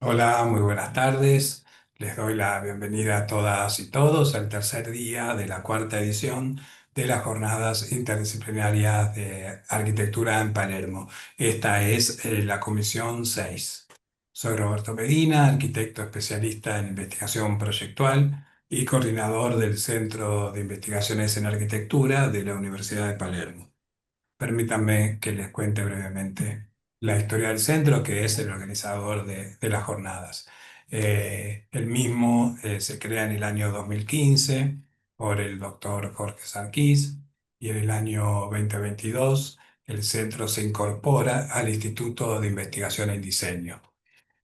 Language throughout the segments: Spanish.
Hola, muy buenas tardes. Les doy la bienvenida a todas y todos al tercer día de la cuarta edición de las Jornadas Interdisciplinarias de Arquitectura en Palermo. Esta es la Comisión 6. Soy Roberto Medina, arquitecto especialista en investigación proyectual y coordinador del Centro de Investigaciones en Arquitectura de la Universidad de Palermo. Permítanme que les cuente brevemente la historia del centro, que es el organizador de las jornadas. El mismo se crea en el año 2015 por el doctor Jorge Sarkis y en el año 2022 el centro se incorpora al Instituto de Investigación en Diseño.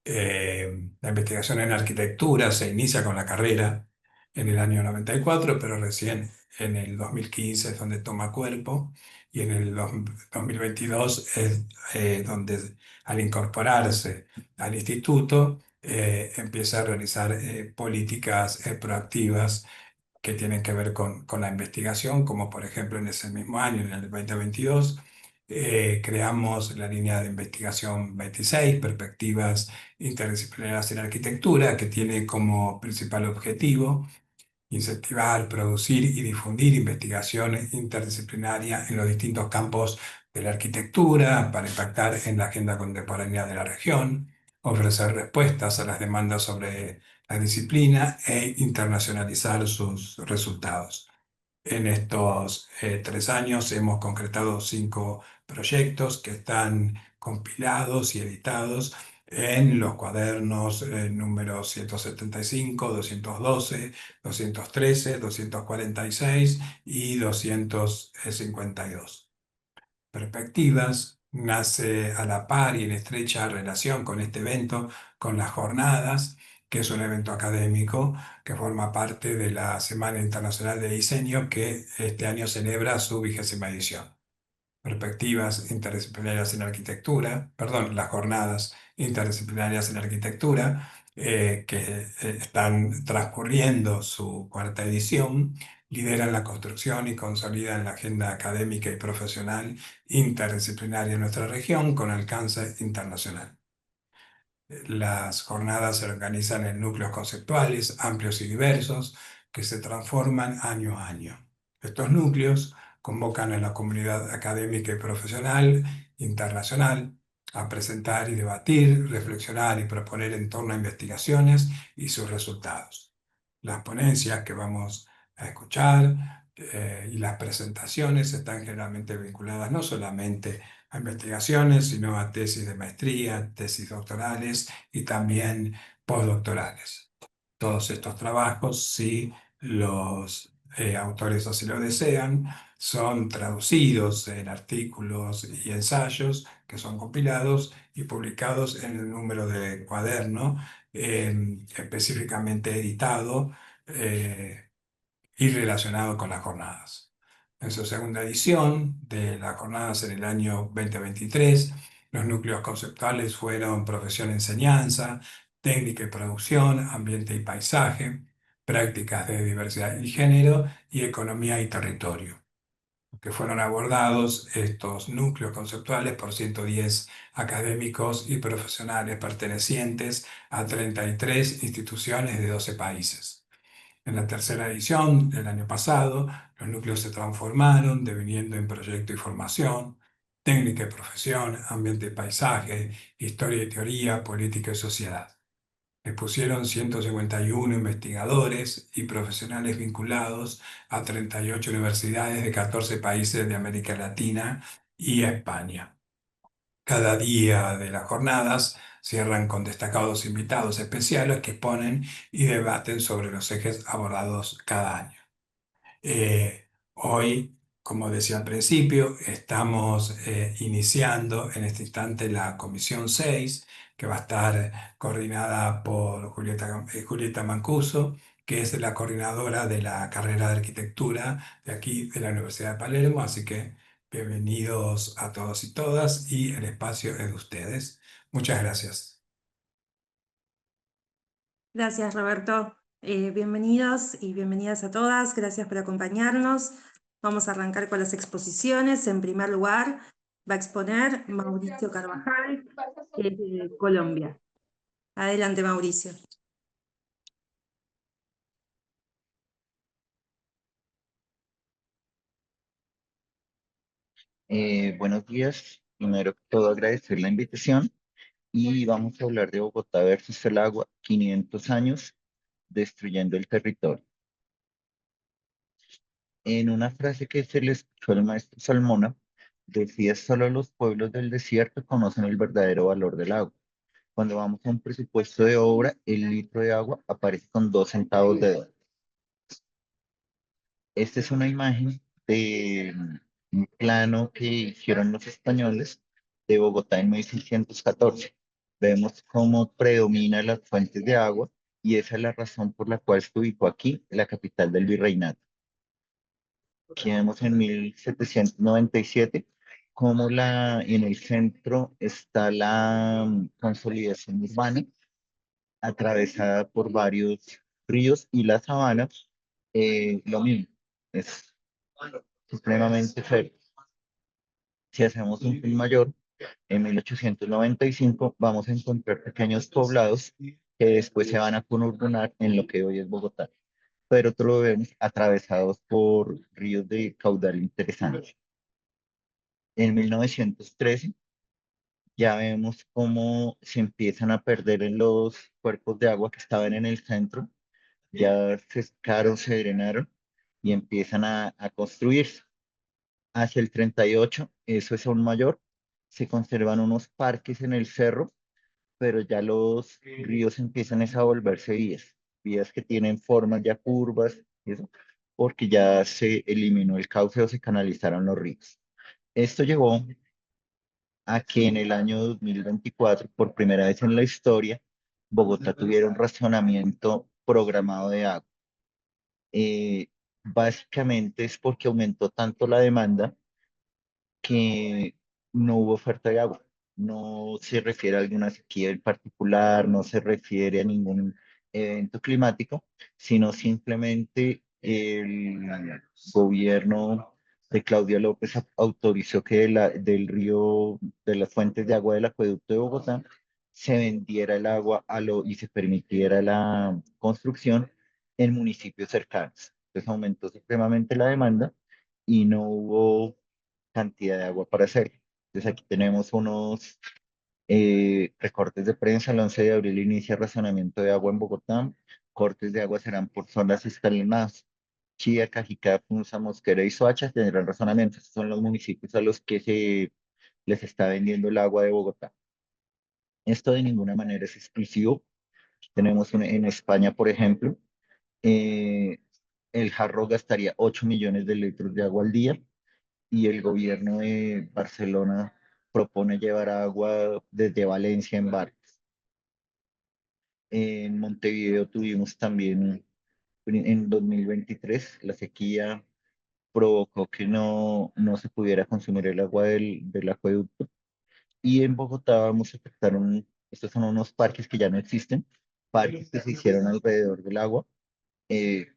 La investigación en arquitectura se inicia con la carrera en el año 94, pero recién en el 2015 es donde toma cuerpo y en el 2022 es donde al incorporarse al instituto empieza a realizar políticas proactivas que tienen que ver con la investigación, como por ejemplo en ese mismo año, en el 2022, creamos la línea de investigación 26, Perspectivas Interdisciplinarias en Arquitectura, que tiene como principal objetivo incentivar, producir y difundir investigación interdisciplinaria en los distintos campos de la arquitectura para impactar en la agenda contemporánea de la región, ofrecer respuestas a las demandas sobre la disciplina e internacionalizar sus resultados. En estos 3 años hemos concretado 5 proyectos que están compilados y editados en los cuadernos números 175, 212, 213, 246 y 252. Perspectivas nace a la par y en estrecha relación con este evento, con las jornadas, que es un evento académico que forma parte de la Semana Internacional de Diseño que este año celebra su 20ª edición. Perspectivas interdisciplinarias en arquitectura, perdón, las jornadas interdisciplinarias en arquitectura, que están transcurriendo su cuarta edición, lideran la construcción y consolidan la agenda académica y profesional interdisciplinaria en nuestra región con alcance internacional. Las jornadas se organizan en núcleos conceptuales amplios y diversos que se transforman año a año. Estos núcleos convocan a la comunidad académica y profesional internacional a presentar y debatir, reflexionar y proponer en torno a investigaciones y sus resultados. Las ponencias que vamos a escuchar y las presentaciones están generalmente vinculadas no solamente a investigaciones, sino a tesis de maestría, tesis doctorales y también postdoctorales. Todos estos trabajos, si los autores así lo desean, son traducidos en artículos y ensayos que son compilados y publicados en el número de cuaderno específicamente editado y relacionado con las jornadas. En su segunda edición de las jornadas en el año 2023, los núcleos conceptuales fueron profesión enseñanza, técnica y producción, ambiente y paisaje, prácticas de diversidad y género y economía y territorio, que fueron abordados estos núcleos conceptuales por 110 académicos y profesionales pertenecientes a 33 instituciones de 12 países. En la tercera edición del año pasado, los núcleos se transformaron, deviniendo en proyecto y formación, técnica y profesión, ambiente y paisaje, historia y teoría, política y sociedad. Expusieron 151 investigadores y profesionales vinculados a 38 universidades de 14 países de América Latina y España. Cada día de las jornadas cierran con destacados invitados especiales que exponen y debaten sobre los ejes abordados cada año. Hoy, como decía al principio, estamos iniciando en este instante la Comisión 6, que va a estar coordinada por Julieta Mancuso, que es la coordinadora de la carrera de arquitectura de aquí de la Universidad de Palermo. Así que bienvenidos a todos y todas y el espacio es de ustedes. Muchas gracias. Gracias, Roberto. Bienvenidos y bienvenidas a todas. Gracias por acompañarnos. Vamos a arrancar con las exposiciones. En primer lugar, va a exponer Mauricio Carvajal, que es de Colombia. Adelante, Mauricio. Buenos días. Primero que todo, agradecer la invitación y vamos a hablar de Bogotá versus el agua, 500 años destruyendo el territorio. En una frase que se le escuchó al maestro Salmona, decía: solo los pueblos del desierto conocen el verdadero valor del agua. Cuando vamos a un presupuesto de obra, el litro de agua aparece con 2 centavos de dólar. Esta es una imagen de un plano que hicieron los españoles de Bogotá en 1614. Vemos cómo predominan las fuentes de agua y esa es la razón por la cual se ubicó aquí, la capital del virreinato. Aquí vemos en 1797 cómo en el centro está la consolidación urbana atravesada por varios ríos y la sabana, lo mismo. Es supremamente fértil. Si hacemos un film mayor, en 1895 vamos a encontrar pequeños poblados que después se van a conurbanar en lo que hoy es Bogotá, pero otro lo vemos atravesados por ríos de caudal interesante. En 1913 ya vemos cómo se empiezan a perder en los cuerpos de agua que estaban en el centro, ya se secaron, se drenaron y empiezan a construirse. Hacia el 38, eso es aún mayor, se conservan unos parques en el cerro, pero ya los ríos empiezan es a volverse vías, vías que tienen formas ya curvas, y eso, porque ya se eliminó el cauce o se canalizaron los ríos. Esto llevó a que en el año 2024, por primera vez en la historia, Bogotá tuviera un racionamiento programado de agua. Eh, Básicamente es porque aumentó tanto la demanda que no hubo oferta de agua. No se refiere a alguna sequía en particular, no se refiere a ningún evento climático, sino simplemente el gobierno de Claudia López autorizó que del río, de las fuentes de agua del acueducto de Bogotá, se vendiera el agua y se permitiera la construcción en municipios cercanos. Entonces aumentó supremamente la demanda y no hubo cantidad de agua para hacerlo. Entonces aquí tenemos unos recortes de prensa. El 11 de abril inicia racionamiento de agua en Bogotá. Cortes de agua serán por zonas escalonadas. Chía, Cajicá, Punza, Mosquera y Soacha tendrán razonamiento. Estos son los municipios a los que se les está vendiendo el agua de Bogotá. Esto de ninguna manera es exclusivo. Tenemos en España, por ejemplo, eh, el Jarro gastaría 8 millones de litros de agua al día y el gobierno de Barcelona propone llevar agua desde Valencia en barcos. En Montevideo tuvimos también en 2023 la sequía provocó que no se pudiera consumir el agua del acueducto. Y en Bogotá vamos a afectar estos son unos parques que ya no existen, parques que se hicieron alrededor del agua,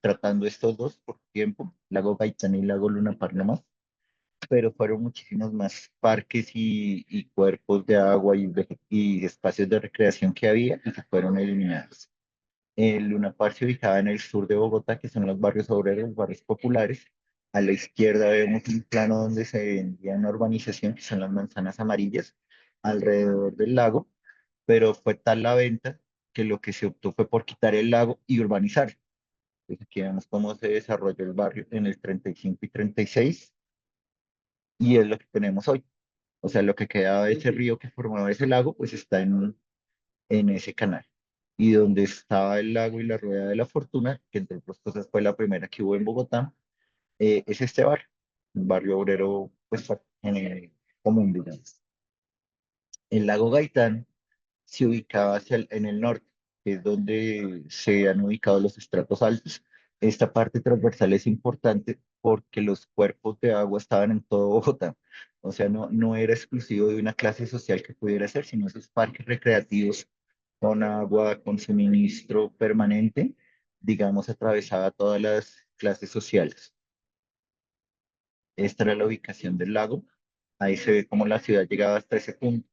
tratando estos dos por tiempo, Lago Gaitán y Lago Luna Par nomás, pero fueron muchísimos más parques y cuerpos de agua y espacios de recreación que había y que fueron eliminados. El Luna Park se ubicaba en el sur de Bogotá, que son los barrios obreros, los barrios populares. A la izquierda vemos un plano donde se vendía una urbanización, que son las manzanas amarillas, alrededor del lago, pero fue tal la venta que lo que se optó fue por quitar el lago y urbanizar. Entonces aquí vemos cómo se desarrolló el barrio en el 35 y 36 y es lo que tenemos hoy. O sea, lo que quedaba de ese río que formaba ese lago, pues está en ese canal. Y donde estaba el lago y la Rueda de la Fortuna, que entre otras cosas fue la primera que hubo en Bogotá, es este barrio, un barrio obrero, pues común, digamos. El lago Gaitán se ubicaba en el norte, que es donde se han ubicado los estratos altos. Esta parte transversal es importante porque los cuerpos de agua estaban en todo Bogotá. O sea, no era exclusivo de una clase social que pudiera ser, sino esos parques recreativos con agua, con suministro permanente, digamos, atravesaba todas las clases sociales. Esta era la ubicación del lago. Ahí se ve cómo la ciudad llegaba hasta ese punto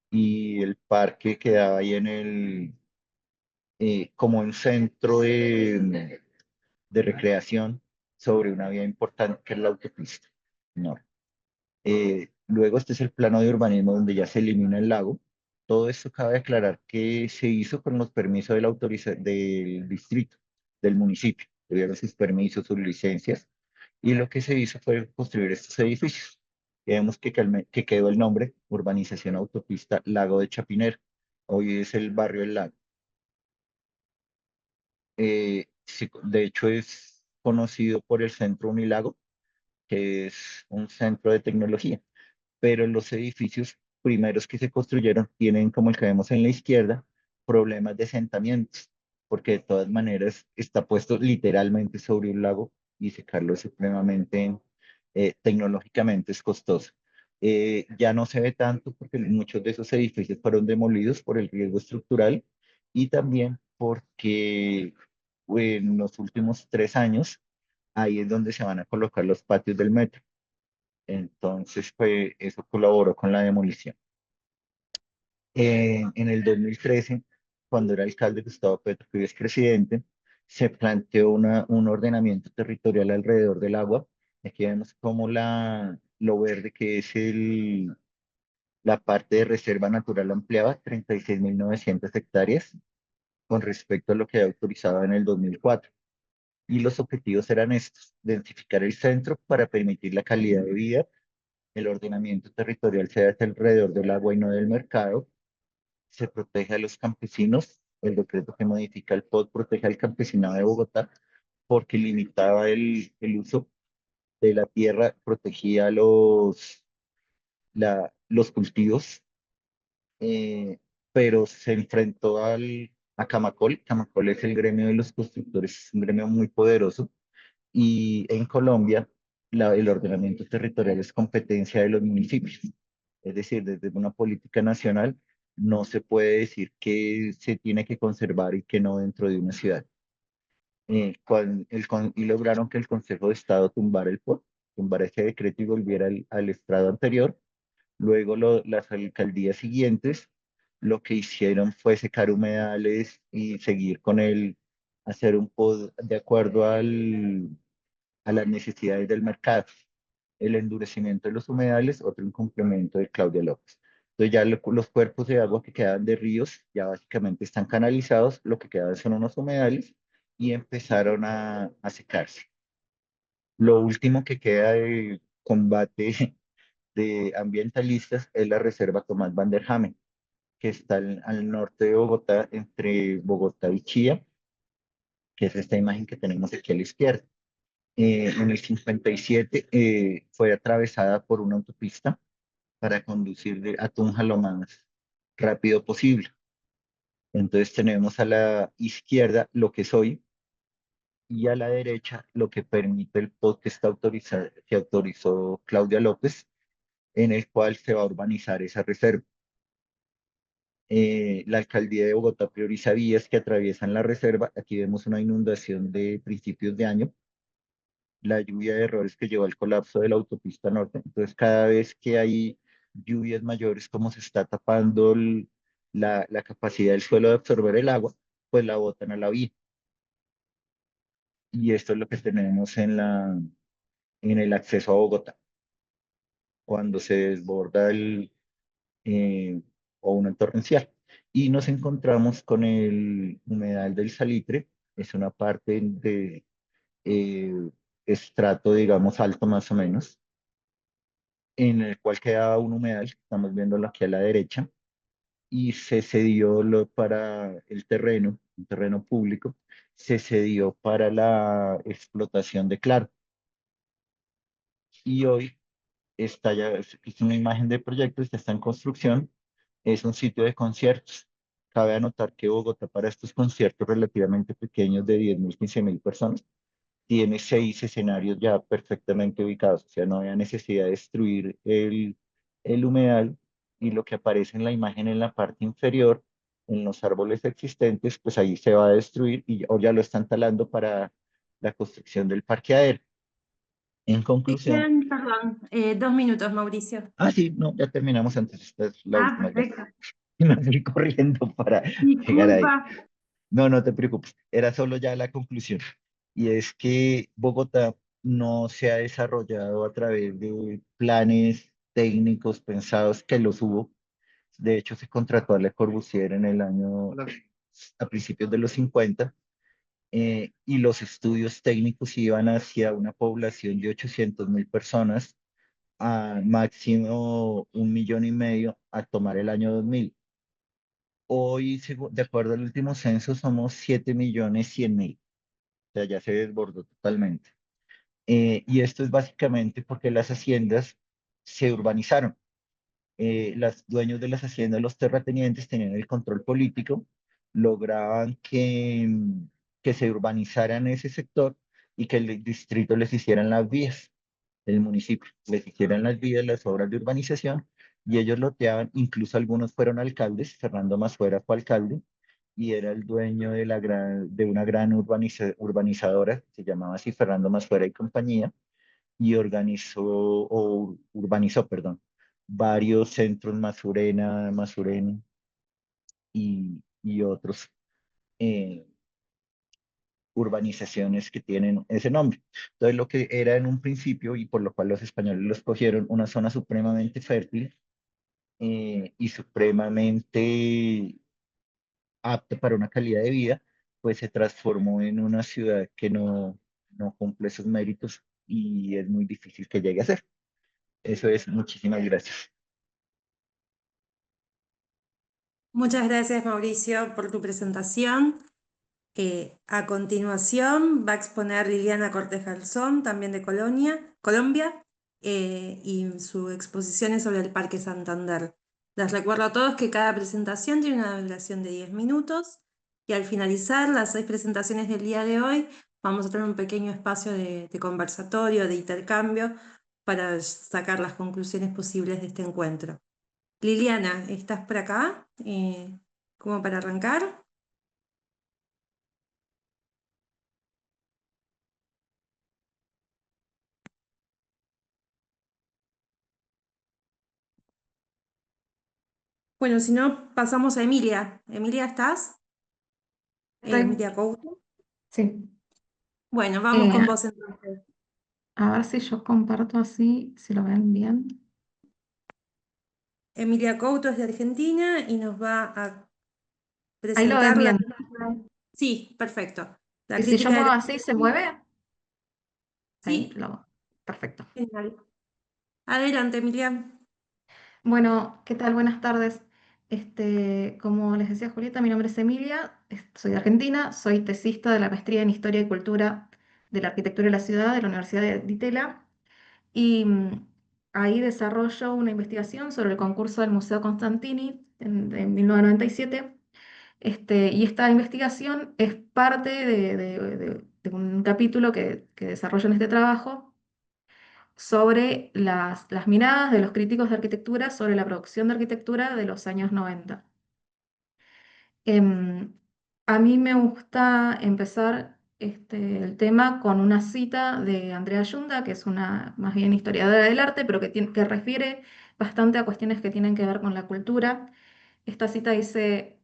y el parque quedaba ahí como un centro de recreación sobre una vía importante que es la autopista norte. Luego este es el plano de urbanismo donde ya se elimina el lago. Todo esto cabe aclarar que se hizo con los permisos de del distrito, del municipio. Tuvieron sus permisos, sus licencias, y lo que se hizo fue construir estos edificios. Y vemos que quedó el nombre, Urbanización Autopista Lago de Chapinero. Hoy es el barrio El Lago. Sí, de hecho es conocido por el Centro Unilago, que es un centro de tecnología, pero los edificios primeros que se construyeron tienen, como el que vemos en la izquierda, problemas de asentamientos, porque de todas maneras está puesto literalmente sobre un lago y secarlo es supremamente, tecnológicamente es costoso. Ya no se ve tanto porque muchos de esos edificios fueron demolidos por el riesgo estructural y también porque en los últimos 3 años ahí es donde se van a colocar los patios del metro. Entonces, pues eso colaboró con la demolición. En el 2013, cuando era alcalde Gustavo Petro, que hoy es presidente, se planteó un ordenamiento territorial alrededor del agua. Aquí vemos como lo verde que es la parte de reserva natural ampliada, 36.900 hectáreas, con respecto a lo que había autorizado en el 2004. Y los objetivos eran estos: densificar el centro para permitir la calidad de vida, el ordenamiento territorial se hace alrededor del agua y no del mercado, se protege a los campesinos, el decreto que modifica el POT protege al campesinado de Bogotá porque limitaba el uso de la tierra, protegía los cultivos, eh, pero se enfrentó a Camacol. Camacol es el gremio de los constructores, es un gremio muy poderoso, y en Colombia el ordenamiento territorial es competencia de los municipios. Es decir, desde una política nacional no se puede decir que se tiene que conservar y que no dentro de una ciudad. Y lograron que el Consejo de Estado tumbara el POT, tumbara ese decreto y volviera al estrado anterior. Luego las alcaldías siguientes lo que hicieron fue secar humedales y seguir con hacer un POT de acuerdo a las necesidades del mercado. El endurecimiento de los humedales, otro incumplimiento de Claudia López. Entonces ya los cuerpos de agua que quedan de ríos ya básicamente están canalizados, lo que quedan son unos humedales y empezaron a secarse. Lo último que queda de combate de ambientalistas es la reserva Tomás Van der Hamen, que está al norte de Bogotá, entre Bogotá y Chía, que es esta imagen que tenemos aquí a la izquierda. En el 57 fue atravesada por una autopista para conducir a Tunja lo más rápido posible. Entonces tenemos a la izquierda lo que es hoy y a la derecha lo que permite el POT que autorizó Claudia López, en el cual se va a urbanizar esa reserva. La alcaldía de Bogotá prioriza vías que atraviesan la reserva. Aquí vemos una inundación de principios de año, la lluvia de errores que llevó al colapso de la autopista norte. Entonces, cada vez que hay lluvias mayores, como se está tapando la capacidad del suelo de absorber el agua, pues la botan a la vía. Y esto es lo que tenemos en el acceso a Bogotá. Cuando se desborda eh, o una torrencial. Y nos encontramos con el humedal del Salitre, es una parte de estrato, digamos, alto más o menos, en el cual quedaba un humedal, estamos viéndolo aquí a la derecha, y se cedió para el terreno, un terreno público, se cedió para la explotación de Claro. Y hoy está ya, es una imagen de proyecto, está en construcción, es un sitio de conciertos. Cabe anotar que Bogotá, para estos conciertos relativamente pequeños de 10.000, 15.000 personas, tiene 6 escenarios ya perfectamente ubicados, o sea, no había necesidad de destruir el humedal, y lo que aparece en la imagen en la parte inferior, en los árboles existentes, pues ahí se va a destruir o ya lo están talando para la construcción del parqueadero. En conclusión, Bien, perdón, 2 minutos, Mauricio. sí, no, ya terminamos antes, esta es la última ya. Perfecto. Y me fui corriendo para llegar ahí. Disculpa. No, no te preocupes, era solo ya la conclusión. Y es que Bogotá no se ha desarrollado a través de planes técnicos pensados que los hubo. De hecho, se contrató a Le Corbusier en el año, a principios de los 50, y los estudios técnicos iban hacia una población de 800.000 personas, a máximo 1,5 millones a tomar el año 2000. Hoy, de acuerdo al último censo, somos 7,100,000. O sea, ya se desbordó totalmente. Y esto es básicamente porque las haciendas se urbanizaron. Los dueños de las haciendas, los terratenientes, tenían el control político, lograban que se urbanizaran ese sector y que el distrito les hicieran las vías, el municipio les hicieran las vías, las obras de urbanización, y ellos loteaban. Incluso algunos fueron alcaldes. Fernando Masfuera fue alcalde y era el dueño de una gran urbanizadora, se llamaba así Fernando Masfuera y compañía, y urbanizó, perdón, varios centros, Masurena, Masuren y otros, eh, urbanizaciones que tienen ese nombre. Entonces, lo que era en un principio, y por lo cual los españoles los cogieron, una zona supremamente fértil, y supremamente apta para una calidad de vida, pues se transformó en una ciudad que no cumple sus méritos y es muy difícil que llegue a ser. Eso es, muchísimas gracias. Muchas gracias, Mauricio, por tu presentación. A continuación va a exponer Liliana Cortés Garzón, también de Colombia, y su exposición es sobre el Parque Santander. Les recuerdo a todos que cada presentación tiene una duración de 10 minutos y al finalizar las 6 presentaciones del día de hoy vamos a tener un pequeño espacio de conversatorio, de intercambio, para sacar las conclusiones posibles de este encuentro. Liliana, ¿estás por acá? ¿Cómo para arrancar? Bueno, si no, pasamos a Emilia. Emilia, ¿estás? Estoy, Emilia Couto. sí. Bueno, vamos Eh, con vos entonces. a ver si yo comparto así, si lo ven bien. Emilia Couto es de Argentina y nos va a Ahí lo ven presentar la... bien. Sí, perfecto. La Y si yo crítica de muevo la... así, ¿se mueve? Ahí Sí, lo. Perfecto. genial. Adelante, Emilia. Bueno, ¿qué tal? Buenas tardes. Como les decía Julieta, mi nombre es Emilia, soy de Argentina, soy tesista de la maestría en Historia y Cultura de la Arquitectura de la Ciudad de la Universidad de Itela. Y ahí desarrollo una investigación sobre el concurso del Museo Constantini en 1997. Y esta investigación es parte de un capítulo que desarrollo en este trabajo sobre las miradas de los críticos de arquitectura sobre la producción de arquitectura de los años 90. Em, a mí me gusta empezar el tema con una cita de Andrea Yunda, que es una más bien historiadora del arte, pero que refiere bastante a cuestiones que tienen que ver con la cultura. Esta cita dice: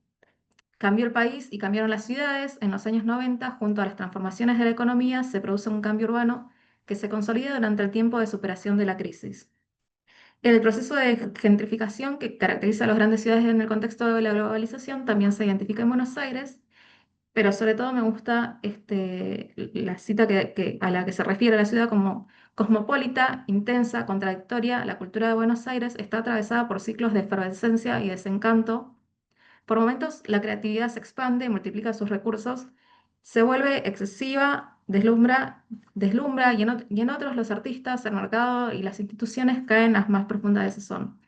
cambió el país y cambiaron las ciudades. En los años 90, junto a las transformaciones de la economía, se produce un cambio urbano que se consolida durante el tiempo de superación de la crisis. El proceso de gentrificación que caracteriza a las grandes ciudades en el contexto de la globalización también se identifica en Buenos Aires, pero sobre todo me gusta la cita a la que se refiere a la ciudad como cosmopolita, intensa, contradictoria. La cultura de Buenos Aires está atravesada por ciclos de efervescencia y desencanto. Por momentos, la creatividad se expande, multiplica sus recursos, se vuelve excesiva, deslumbra, y en otros los artistas, el mercado y las instituciones caen a las más profundas desazón.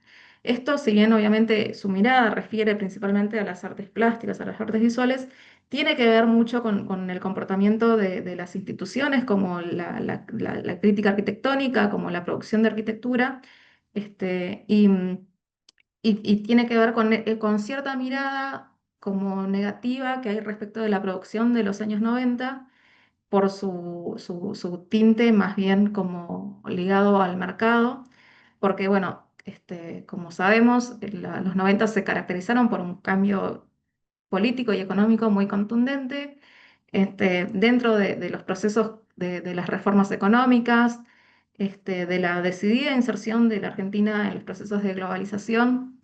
Esto, si bien obviamente su mirada refiere principalmente a las artes plásticas, a las artes visuales, tiene que ver mucho con el comportamiento de las instituciones, como la crítica arquitectónica, como la producción de arquitectura, y tiene que ver con cierta mirada como negativa que hay respecto de la producción de los años 90 por su tinte más bien como ligado al mercado, porque bueno, como sabemos, los 90 se caracterizaron por un cambio, político y económico muy contundente dentro de los procesos de las reformas económicas, de la decidida inserción de la Argentina en los procesos de globalización,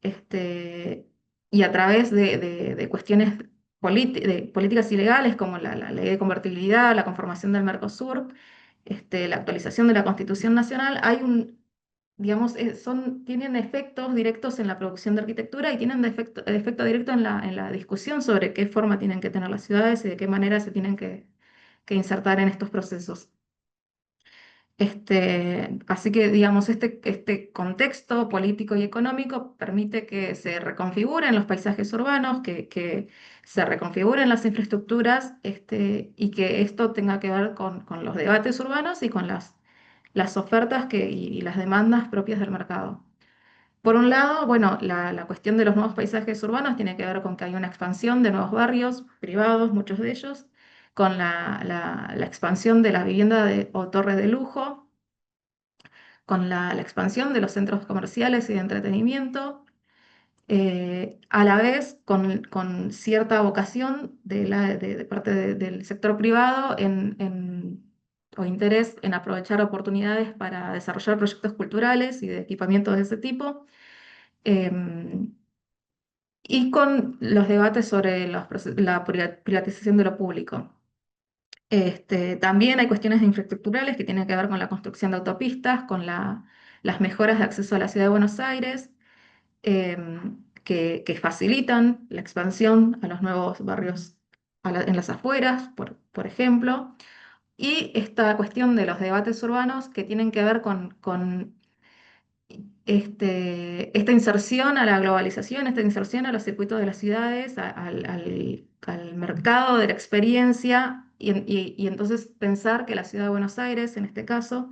este, y a través de cuestiones de políticas ilegales como la ley de convertibilidad, la conformación del Mercosur, la actualización de la Constitución Nacional, hay digamos, tienen efectos directos en la producción de arquitectura y tienen efecto directo en la discusión sobre qué forma tienen que tener las ciudades y de qué manera se tienen que insertar en estos procesos. Así que, digamos, este contexto político y económico permite que se reconfiguren los paisajes urbanos, que se reconfiguren las infraestructuras, y que esto tenga que ver con los debates urbanos y con las ofertas y las demandas propias del mercado. Por un lado, bueno, la cuestión de los nuevos paisajes urbanos tiene que ver con que hay una expansión de nuevos barrios privados, muchos de ellos, con la expansión de la vivienda o torre de lujo, con la expansión de los centros comerciales y de entretenimiento, a la vez con cierta vocación de parte del sector privado o interés en aprovechar oportunidades para desarrollar proyectos culturales y de equipamiento de ese tipo. em, y con los debates sobre la privatización de lo público. También hay cuestiones infraestructurales que tienen que ver con la construcción de autopistas, con las mejoras de acceso a la ciudad de Buenos Aires, que facilitan la expansión a los nuevos barrios en las afueras, por ejemplo. Y esta cuestión de los debates urbanos que tienen que ver con esta inserción a la globalización, esta inserción a los circuitos de las ciudades, al mercado de la experiencia, y entonces pensar que la ciudad de Buenos Aires, en este caso,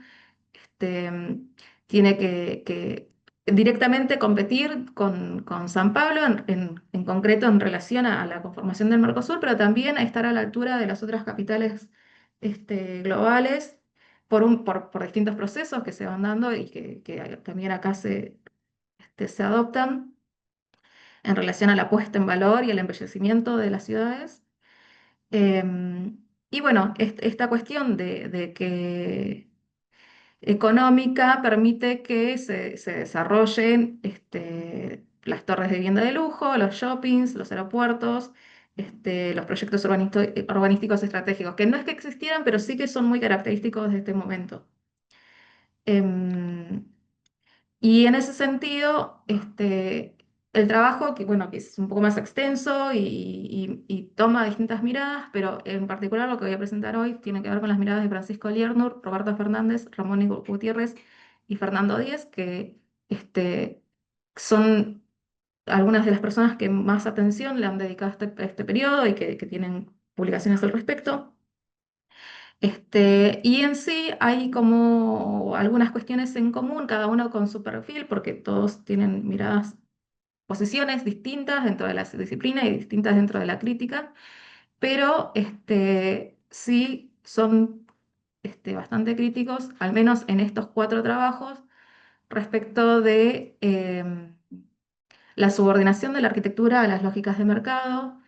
tiene que directamente competir con San Pablo, en concreto en relación a la conformación del Mercosur, pero también a estar a la altura de las otras capitales globales por distintos procesos que se van dando y que también acá se adoptan en relación a la puesta en valor y el embellecimiento de las ciudades. Y bueno, esta cuestión de que económica permite que se desarrollen las torres de vivienda de lujo, los shoppings, los aeropuertos, los proyectos urbanísticos estratégicos, que no es que existieran, pero sí que son muy característicos de este momento. Em, y en ese sentido, el trabajo, que bueno, que es un poco más extenso y toma distintas miradas, pero en particular lo que voy a presentar hoy tiene que ver con las miradas de Francisco Liernur, Roberto Fernández, Ramón Gutiérrez y Fernando Díez, que son algunas de las personas que más atención le han dedicado a este periodo y que tienen publicaciones al respecto. Y en sí hay como algunas cuestiones en común, cada uno con su perfil, porque todos tienen miradas, posiciones distintas dentro de la disciplina y distintas dentro de la crítica, pero sí son bastante críticos, al menos en estos 4 trabajos, respecto de la subordinación de la arquitectura a las lógicas de mercado,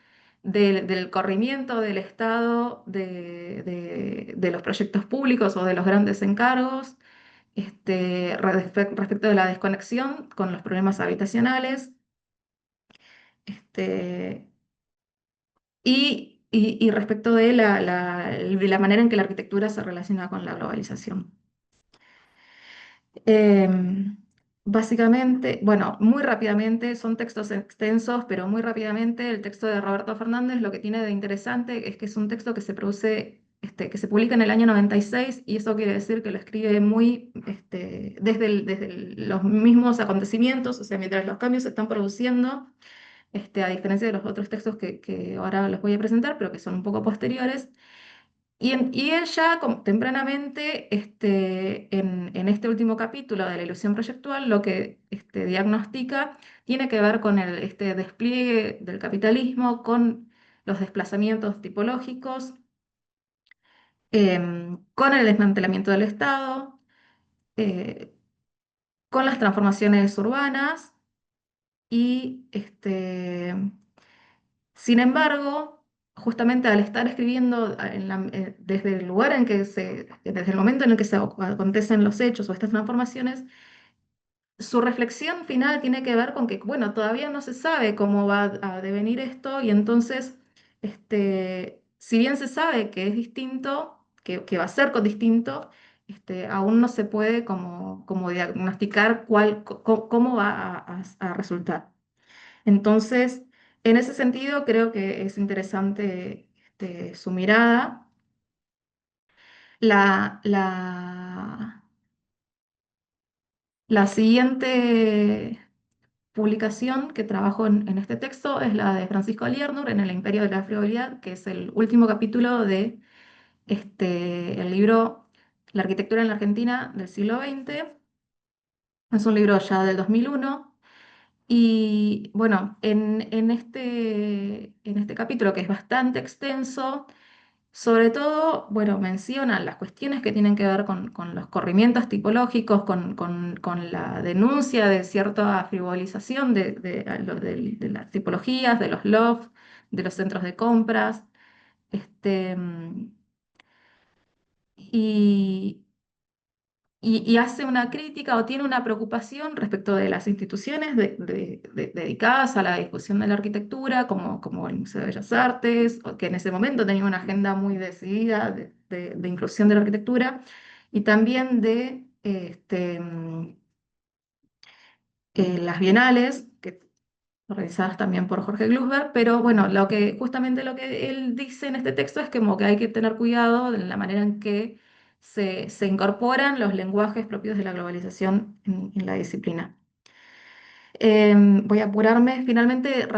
del corrimiento del Estado de los proyectos públicos o de los grandes encargos, respecto de la desconexión con los problemas habitacionales, este, y respecto de la manera en que la arquitectura se relaciona con la globalización. Em, Básicamente, bueno, muy rápidamente, son textos extensos, pero muy rápidamente el texto de Roberto Fernández lo que tiene de interesante es que es un texto que se produce, que se publica en el año 96, y eso quiere decir que lo escribe muy desde los mismos acontecimientos, o sea, mientras los cambios se están produciendo, a diferencia de los otros textos que ahora los voy a presentar, pero que son un poco posteriores. Y él ya tempranamente, en este último capítulo de la ilusión proyectual, lo que diagnostica tiene que ver con este despliegue del capitalismo, con los desplazamientos tipológicos, con el desmantelamiento del Estado, eh, con las transformaciones urbanas y Sin embargo, justamente al estar escribiendo desde el lugar en que desde el momento en el que se acontecen los hechos o estas transformaciones, su reflexión final tiene que ver con que, bueno, todavía no se sabe cómo va a devenir esto y entonces, si bien se sabe que es distinto, que va a ser distinto, aún no se puede como diagnosticar cómo va a resultar. Entonces, en ese sentido, creo que es interesante su mirada. La, la, la siguiente publicación que trabajo en este texto es la de Francisco Liernur en El Imperio de la Frivolidad, que es el último capítulo de el libro La arquitectura en la Argentina del siglo XX. Es un libro ya del 2001. Y bueno, en este capítulo, que es bastante extenso, sobre todo, bueno, mencionan las cuestiones que tienen que ver con los corrimientos tipológicos, con la denuncia de cierta frivolización de las tipologías, de los lofts, de los centros de compras. Este, mm, y, y hace una crítica o tiene una preocupación respecto de las instituciones dedicadas a la discusión de la arquitectura, como el Museo de Bellas Artes, o que en ese momento tenía una agenda muy decidida de inclusión de la arquitectura, y también de las bienales, que realizadas también por Jorge Glusberg, pero bueno, justamente lo que él dice en este texto es como que hay que tener cuidado de la manera en que se incorporan los lenguajes propios de la globalización en la disciplina. Voy a apurarme. Finalmente,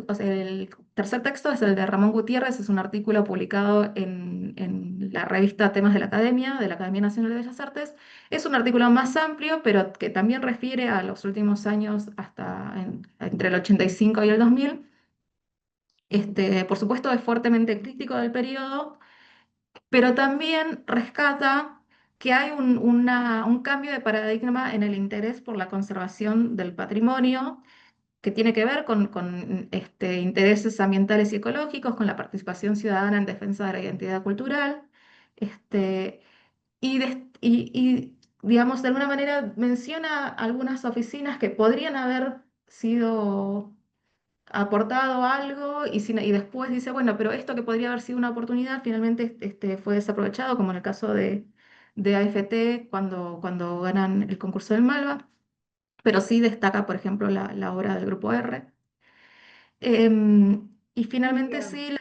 o sea, el tercer texto es el de Ramón Gutiérrez, es un artículo publicado en la revista Temas de la Academia Nacional de Bellas Artes. Es un artículo más amplio, pero que también refiere a los últimos años hasta entre el 85 y el 2000. Por supuesto, es fuertemente crítico del periodo, pero también rescata que hay un cambio de paradigma en el interés por la conservación del patrimonio que tiene que ver con intereses ambientales y ecológicos, con la participación ciudadana en defensa de la identidad cultural, digamos, de alguna manera menciona algunas oficinas que podrían haber sido aportado algo y después dice, bueno, pero esto que podría haber sido una oportunidad finalmente fue desaprovechado, como en el caso de AFT cuando ganan el concurso del Malva, pero sí destaca, por ejemplo, la obra del Grupo R. Y finalmente Emilia, sí,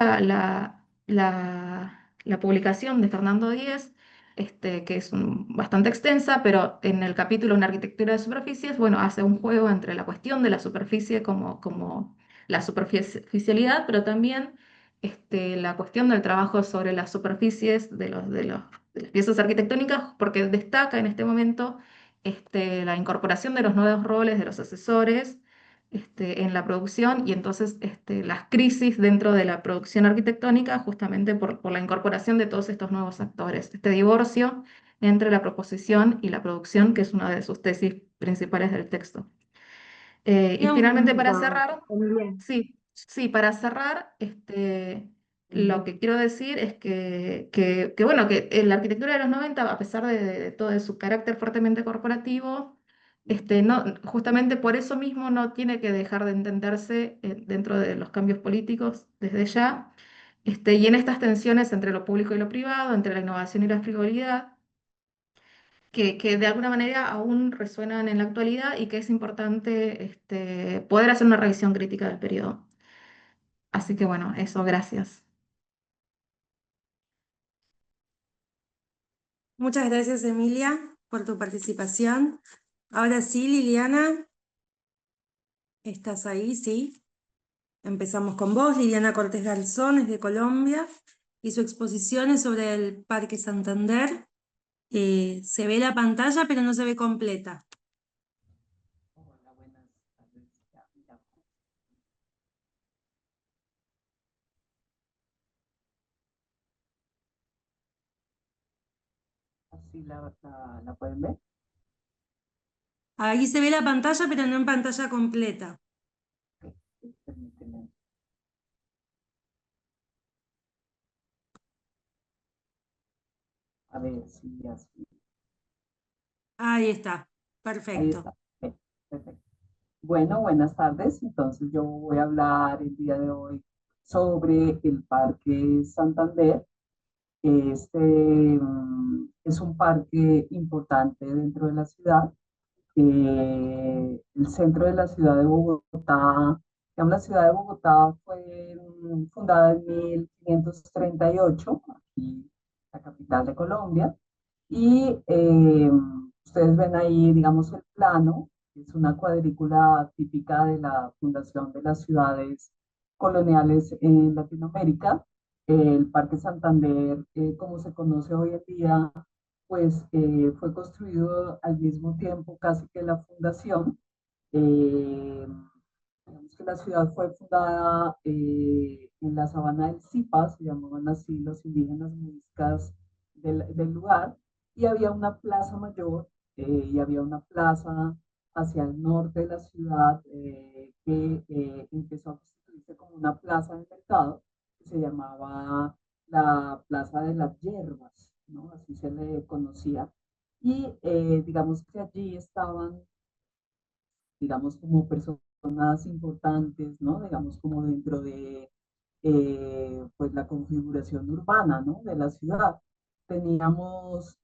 la publicación de Fernando Díez, que es bastante extensa, pero en el capítulo Una arquitectura de superficies, bueno, hace un juego entre la cuestión de la superficie como la superficialidad, pero también la cuestión del trabajo sobre las superficies de las piezas arquitectónicas, porque destaca en este momento la incorporación de los nuevos roles de los asesores en la producción y entonces las crisis dentro de la producción arquitectónica justamente por la incorporación de todos estos nuevos actores, este divorcio entre la proposición y la producción, que es una de sus tesis principales del texto. Y tengo un finalmente para punto, cerrar, Emilia. sí, sí, para cerrar, lo que quiero decir es que bueno, que en la arquitectura de los 90, a pesar de todo su carácter fuertemente corporativo, justamente por eso mismo no tiene que dejar de entenderse dentro de los cambios políticos desde ya, y en estas tensiones entre lo público y lo privado, entre la innovación y la frivolidad, que de alguna manera aún resuenan en la actualidad y que es importante poder hacer una revisión crítica del periodo. Así que bueno, eso, gracias. Muchas gracias, Emilia, por tu participación. Ahora sí, Liliana, ¿estás ahí? Sí. Empezamos con vos. Liliana Cortés Garzón es de Colombia y su exposición es sobre el Parque Santander. Se ve la pantalla, pero no se ve completa. Hola, buenas tardes. Ya. Así la pueden ver. Ahí se ve la pantalla, pero no en pantalla completa. Ok, permíteme. A ver si así. Ahí está, Ahí perfecto. está. Perfecto. Bueno, buenas tardes. Entonces yo voy a hablar el día de hoy sobre el Parque Santander. Es un parque importante dentro de la ciudad. El centro de la ciudad de Bogotá, digamos, la ciudad de Bogotá fue fundada en 1538, aquí la capital de Colombia, y ustedes ven ahí, digamos, el plano, es una cuadrícula típica de la fundación de las ciudades coloniales en Latinoamérica. El Parque Santander, como se conoce hoy en día, pues fue construido al mismo tiempo casi que la fundación. Eh, digamos que la ciudad fue fundada en la sabana del Zipa, se llamaban así los indígenas muiscas del lugar, y había una plaza mayor y había una plaza hacia el norte de la ciudad que empezó a constituirse como una plaza de mercado que se llamaba la Plaza de las Hierbas, ¿no? Así se le conocía. Y digamos que allí estaban, digamos, como personas importantes, ¿no? Digamos, como dentro de, pues, la configuración urbana, ¿no? De la ciudad. Teníamos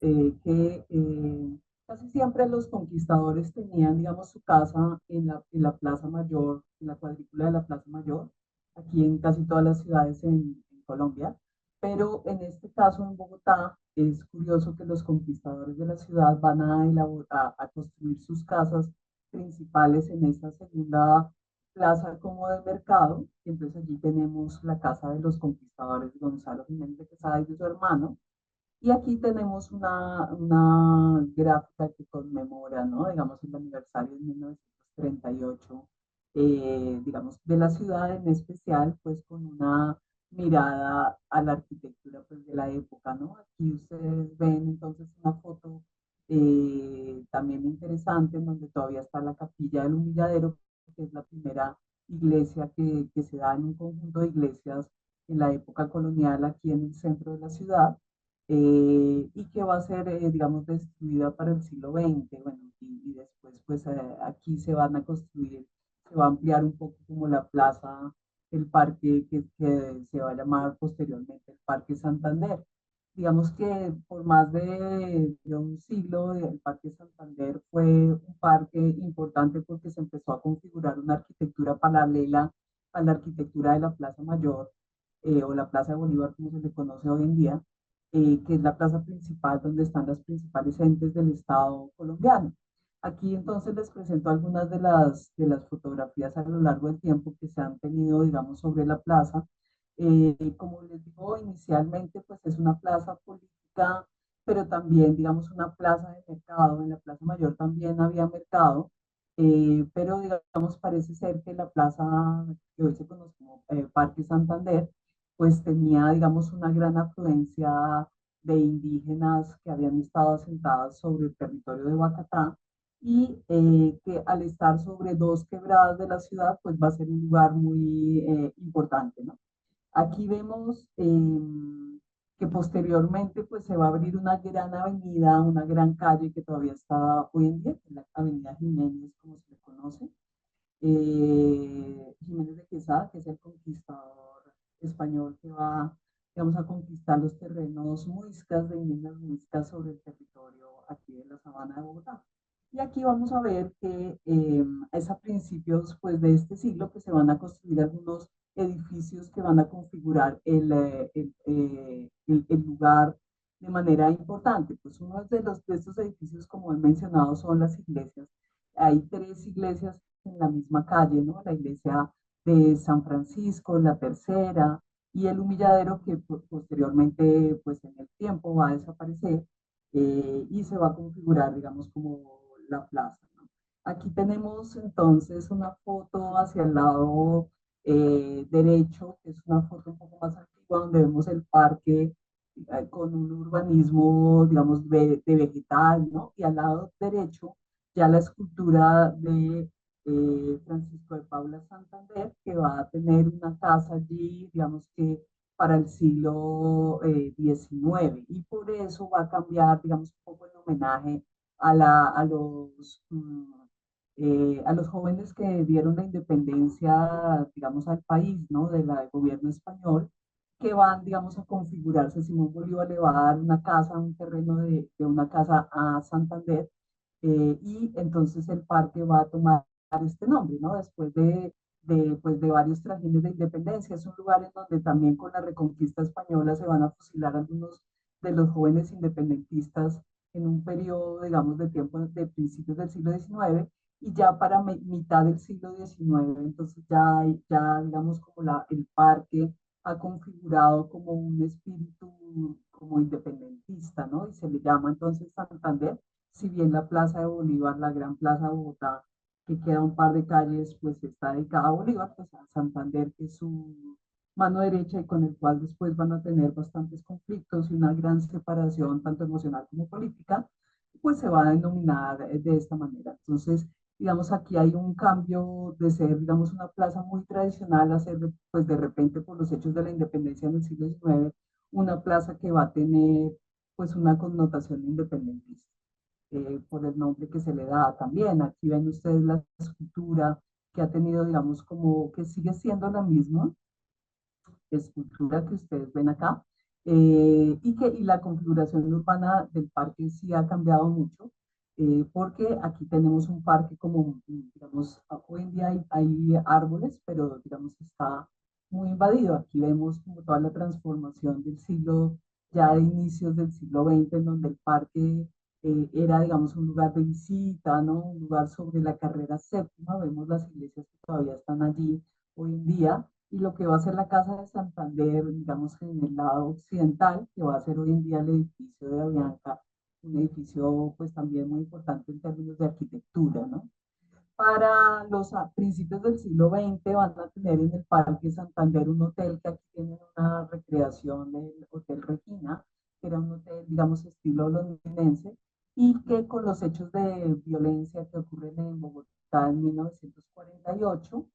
casi siempre los conquistadores tenían, digamos, su casa en la Plaza Mayor, en la cuadrícula de la Plaza Mayor, aquí en casi todas las ciudades en Colombia. Pero en este caso, en Bogotá, es curioso que los conquistadores de la ciudad van a construir sus casas principales en esta segunda plaza como de mercado. Y entonces allí tenemos la casa de los conquistadores Gonzalo Jiménez de Quesada y de su hermano. Y aquí tenemos una gráfica que conmemora, ¿no? Digamos, el aniversario de 1938, digamos, de la ciudad en especial, pues con una mirada a la arquitectura pues, de la época, ¿no? Aquí ustedes ven entonces una foto también interesante en donde todavía está la capilla del Humilladero, que es la primera iglesia que se da en un conjunto de iglesias en la época colonial aquí en el centro de la ciudad y que va a ser, digamos, destruida para el siglo XX. Bueno, y después, pues aquí se van a construir, se va a ampliar un poco como la plaza, el parque que se va a llamar posteriormente el Parque Santander. Digamos que por más de un siglo, el Parque Santander fue un parque importante porque se empezó a configurar una arquitectura paralela a la arquitectura de la Plaza Mayor o la Plaza de Bolívar, como se le conoce hoy en día, que es la plaza principal donde están las principales entes del Estado colombiano. Aquí entonces les presento algunas de las fotografías a lo largo del tiempo que se han tenido, digamos, sobre la plaza. Como les digo, inicialmente pues es una plaza política, pero también, digamos, una plaza de mercado. En la Plaza Mayor también había mercado, pero digamos, parece ser que la plaza que hoy se conoce como Parque Santander, pues tenía, digamos, una gran afluencia de indígenas que habían estado asentadas sobre el territorio de Boyacá y que al estar sobre dos quebradas de la ciudad, pues va a ser un lugar muy importante, ¿no? Aquí vemos que posteriormente pues se va a abrir una gran avenida, una gran calle que todavía está hoy en día, que es la Avenida Jiménez, como se le conoce, Jiménez de Quesada, que es el conquistador español que va, digamos, a conquistar los terrenos muiscas de indígenas muiscas sobre el territorio aquí de la sabana de Bogotá. Y aquí vamos a ver que es a principios pues, de este siglo que se van a construir algunos edificios que van a configurar el lugar de manera importante. Pues uno de estos edificios, como he mencionado, son las iglesias. Hay tres iglesias en la misma calle, ¿no? La iglesia de San Francisco, la tercera, y el humilladero que posteriormente, pues en el tiempo va a desaparecer y se va a configurar, digamos, como la plaza, ¿no? Aquí tenemos entonces una foto hacia el lado derecho, que es una foto un poco más antigua, donde vemos el parque con un urbanismo, digamos, de vegetal, ¿no? Y al lado derecho ya la escultura de Francisco de Paula Santander, que va a tener una casa allí, digamos que para el siglo XIX, y por eso va a cambiar, digamos, un poco en homenaje a los jóvenes que dieron la independencia, digamos, al país, ¿no? Del gobierno español, que van, digamos, a configurarse. Simón Bolívar le va a dar una casa, un terreno de una casa a Santander, y entonces el parque va a tomar este nombre, ¿no? Después pues, de varios trajines de independencia. Es un lugar en donde también con la reconquista española se van a fusilar algunos de los jóvenes independentistas en un periodo, digamos, de tiempo de principios del siglo XIX, y ya para mitad del siglo XIX, entonces ya digamos, como el parque ha configurado como un espíritu como independentista, ¿no? Y se le llama entonces Santander, si bien la Plaza de Bolívar, la Gran Plaza de Bogotá, que queda un par de calles, pues está dedicada a Bolívar, pues a Santander, que es su mano derecha y con el cual después van a tener bastantes conflictos y una gran separación, tanto emocional como política, pues se va a denominar de esta manera. Entonces, digamos, aquí hay un cambio de ser, digamos, una plaza muy tradicional a ser, pues de repente por los hechos de la independencia en el siglo XIX, una plaza que va a tener, pues, una connotación independentista, por el nombre que se le da también. Aquí ven ustedes la escultura que ha tenido, digamos, como que sigue siendo la misma escultura que ustedes ven acá, y la configuración urbana del parque sí ha cambiado mucho, porque aquí tenemos un parque como, digamos, hoy en día hay árboles, pero digamos está muy invadido. Aquí vemos como toda la transformación del siglo, ya de inicios del siglo XX, en donde el parque era, digamos, un lugar de visita, ¿no? Un lugar sobre la carrera séptima. Vemos las iglesias que todavía están allí hoy en día, y lo que va a ser la Casa de Santander, digamos, en el lado occidental, que va a ser hoy en día el edificio de Avianca, un edificio pues también muy importante en términos de arquitectura, ¿no? Para los principios del siglo XX van a tener en el Parque Santander un hotel, que aquí tienen una recreación del Hotel Regina, que era un hotel, digamos, estilo londinense, y que con los hechos de violencia que ocurren en Bogotá en 1948,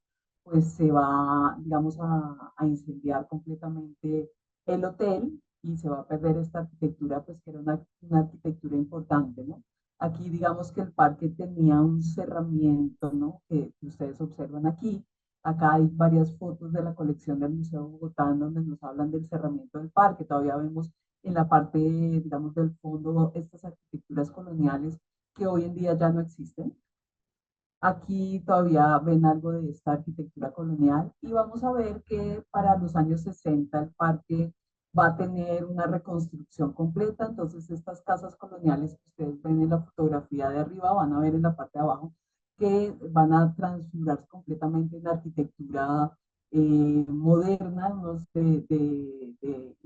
pues se va, digamos, a incendiar completamente el hotel, y se va a perder esta arquitectura, pues que era una arquitectura importante, ¿no? Aquí digamos que el parque tenía un cerramiento, ¿no? Que ustedes observan aquí. Acá hay varias fotos de la colección del Museo de Bogotá donde nos hablan del cerramiento del parque. Todavía vemos en la parte, digamos, del fondo estas arquitecturas coloniales que hoy en día ya no existen. Aquí todavía ven algo de esta arquitectura colonial, y vamos a ver que para los años 60 el parque va a tener una reconstrucción completa. Entonces estas casas coloniales que ustedes ven en la fotografía de arriba, van a ver en la parte de abajo que van a transfigurarse completamente en la arquitectura moderna, ¿no?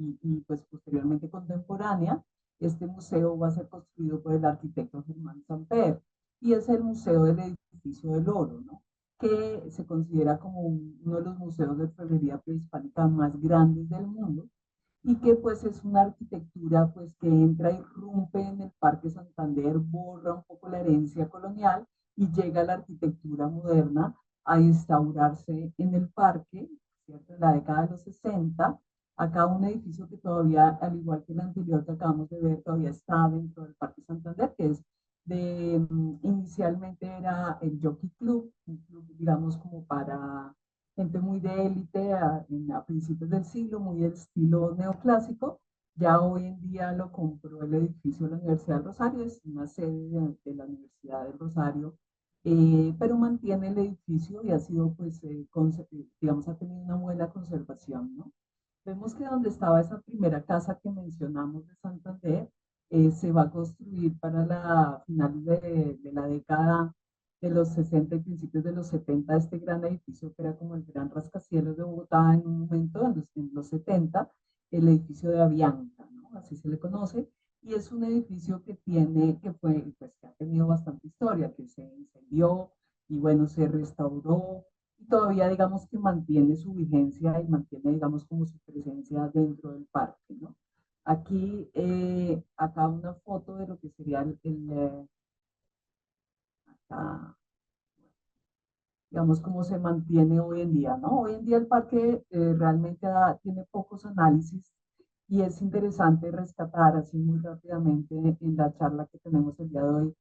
Y pues posteriormente contemporánea. Este museo va a ser construido por el arquitecto Germán Samper, y es el Museo del Edificio del Oro, ¿no? Que se considera como uno de los museos de orfebrería prehispánica más grandes del mundo, y que pues es una arquitectura pues que entra y rompe en el Parque Santander, borra un poco la herencia colonial y llega a la arquitectura moderna a instaurarse en el parque, ¿cierto? En la década de los 60. Acá un edificio que todavía, al igual que el anterior que acabamos de ver, todavía está dentro del Parque Santander, que es inicialmente era el Jockey Club, un club, digamos, como para gente muy de élite a principios del siglo, muy del estilo neoclásico. Ya hoy en día lo compró el edificio de la Universidad del Rosario, es una sede de la Universidad del Rosario, pero mantiene el edificio y ha sido, pues, digamos, ha tenido una buena conservación, ¿no? Vemos que donde estaba esa primera casa que mencionamos de Santander, se va a construir para la final de la década de los 60 y principios de los 70, este gran edificio que era como el gran rascacielos de Bogotá en un momento, en los 70, el edificio de Avianca, ¿no? Así se le conoce, y es un edificio que tiene, pues que ha tenido bastante historia, que se incendió y bueno, se restauró, y todavía digamos que mantiene su vigencia y mantiene, digamos, como su presencia dentro del parque, ¿no? Aquí, acá una foto de lo que sería acá, digamos, cómo se mantiene hoy en día, ¿no? Hoy en día el parque realmente tiene pocos análisis y es interesante rescatar así muy rápidamente en la charla que tenemos el día de hoy,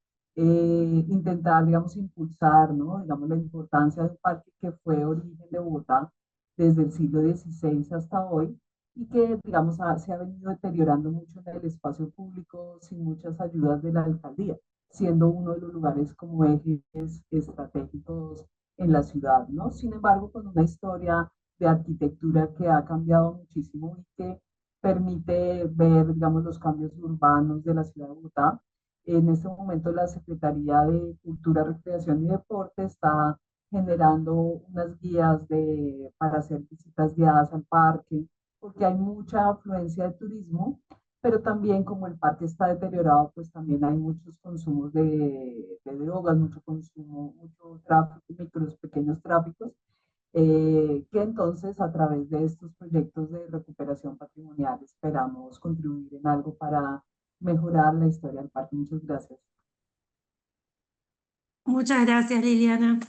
intentar, digamos, impulsar, ¿no? Digamos, la importancia del parque que fue origen de Bogotá desde el siglo XVI hasta hoy y que, digamos, se ha venido deteriorando mucho en el espacio público sin muchas ayudas de la alcaldía, siendo uno de los lugares como ejes estratégicos en la ciudad, ¿no? Sin embargo, con una historia de arquitectura que ha cambiado muchísimo y que permite ver, digamos, los cambios urbanos de la ciudad de Bogotá. En este momento la Secretaría de Cultura, Recreación y Deporte está generando unas guías para hacer visitas guiadas al parque, porque hay mucha afluencia de turismo, pero también como el parque está deteriorado, pues también hay muchos consumos de drogas, mucho consumo, mucho tráfico, micros, pequeños tráficos, que entonces a través de estos proyectos de recuperación patrimonial esperamos contribuir en algo para mejorar la historia del parque. Muchas gracias. Muchas gracias, Liliana.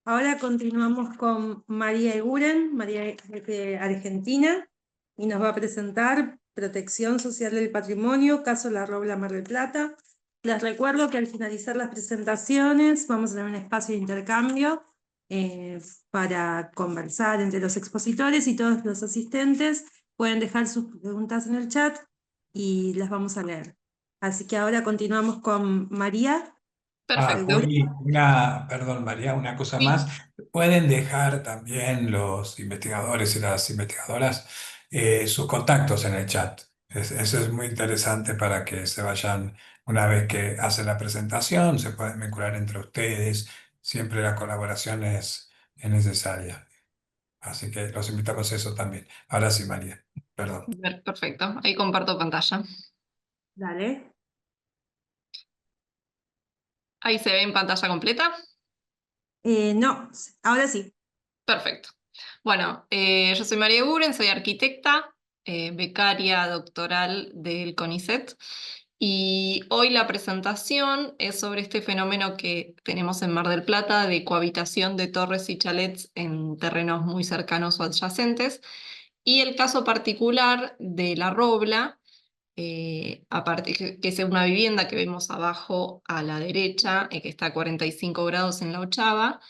Ahora continuamos con María Eguren, María es de Argentina, y nos va a presentar Protección Social del Patrimonio, caso La Robla, Mar del Plata. Les recuerdo que al finalizar las presentaciones vamos a tener un espacio de intercambio para conversar entre los expositores y todos los asistentes. Pueden dejar sus preguntas en el chat y las vamos a leer. Así que ahora continuamos con María. Ah, Perfecto. Juli, perdón, María, una cosa Sí. más. Pueden dejar también los investigadores y las investigadoras sus contactos en el chat. Eso es muy interesante para que se vayan, una vez que hacen la presentación, se pueden vincular entre ustedes. Siempre la colaboración es necesaria. Así que los invitamos a eso también. Ahora sí, María, perdón. Perfecto. Ahí comparto pantalla. Dale. Ahí se ve en pantalla completa. No, ahora sí. Perfecto. Bueno, yo soy María Guren, soy arquitecta, becaria doctoral del CONICET, y hoy la presentación es sobre este fenómeno que tenemos en Mar del Plata de cohabitación de torres y chalets en terrenos muy cercanos o adyacentes, y el caso particular de La Robla, aparte que es una vivienda que vemos abajo a la derecha, que está a 45 grados en la Ochava,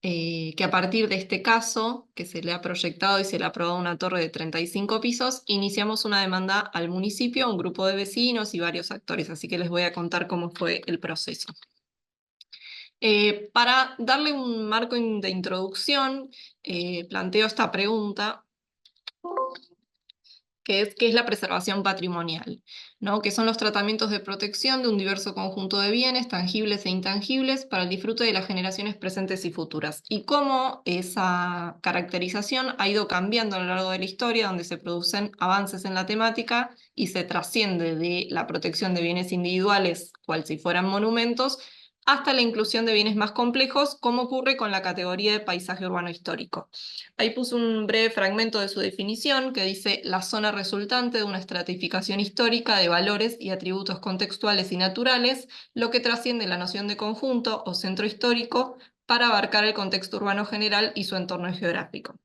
que a partir de este caso, que se le ha proyectado y se le ha aprobado una torre de 35 pisos, iniciamos una demanda al municipio, a un grupo de vecinos y varios actores, así que les voy a contar cómo fue el proceso. Para darle un marco de introducción, planteo esta pregunta, que es ¿qué es la preservación patrimonial? ¿No? Que son los tratamientos de protección de un diverso conjunto de bienes, tangibles e intangibles, para el disfrute de las generaciones presentes y futuras. Y cómo esa caracterización ha ido cambiando a lo largo de la historia, donde se producen avances en la temática y se trasciende de la protección de bienes individuales, cual si fueran monumentos, hasta la inclusión de bienes más complejos, como ocurre con la categoría de paisaje urbano histórico. Ahí puse un breve fragmento de su definición que dice: la zona resultante de una estratificación histórica de valores y atributos contextuales y naturales, lo que trasciende la noción de conjunto o centro histórico para abarcar el contexto urbano general y su entorno geográfico.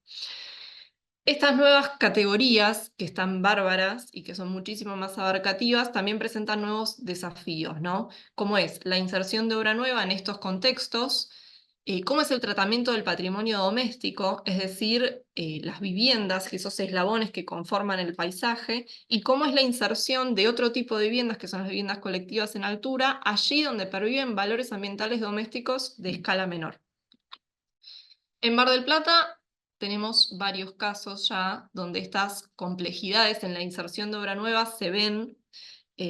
Estas nuevas categorías, que están bárbaras y que son muchísimo más abarcativas, también presentan nuevos desafíos, ¿no? Como es la inserción de obra nueva en estos contextos, cómo es el tratamiento del patrimonio doméstico, es decir, las viviendas, esos eslabones que conforman el paisaje, y cómo es la inserción de otro tipo de viviendas, que son las viviendas colectivas en altura, allí donde perviven valores ambientales domésticos de escala menor. En Mar del Plata tenemos varios casos ya donde estas complejidades en la inserción de obra nueva se ven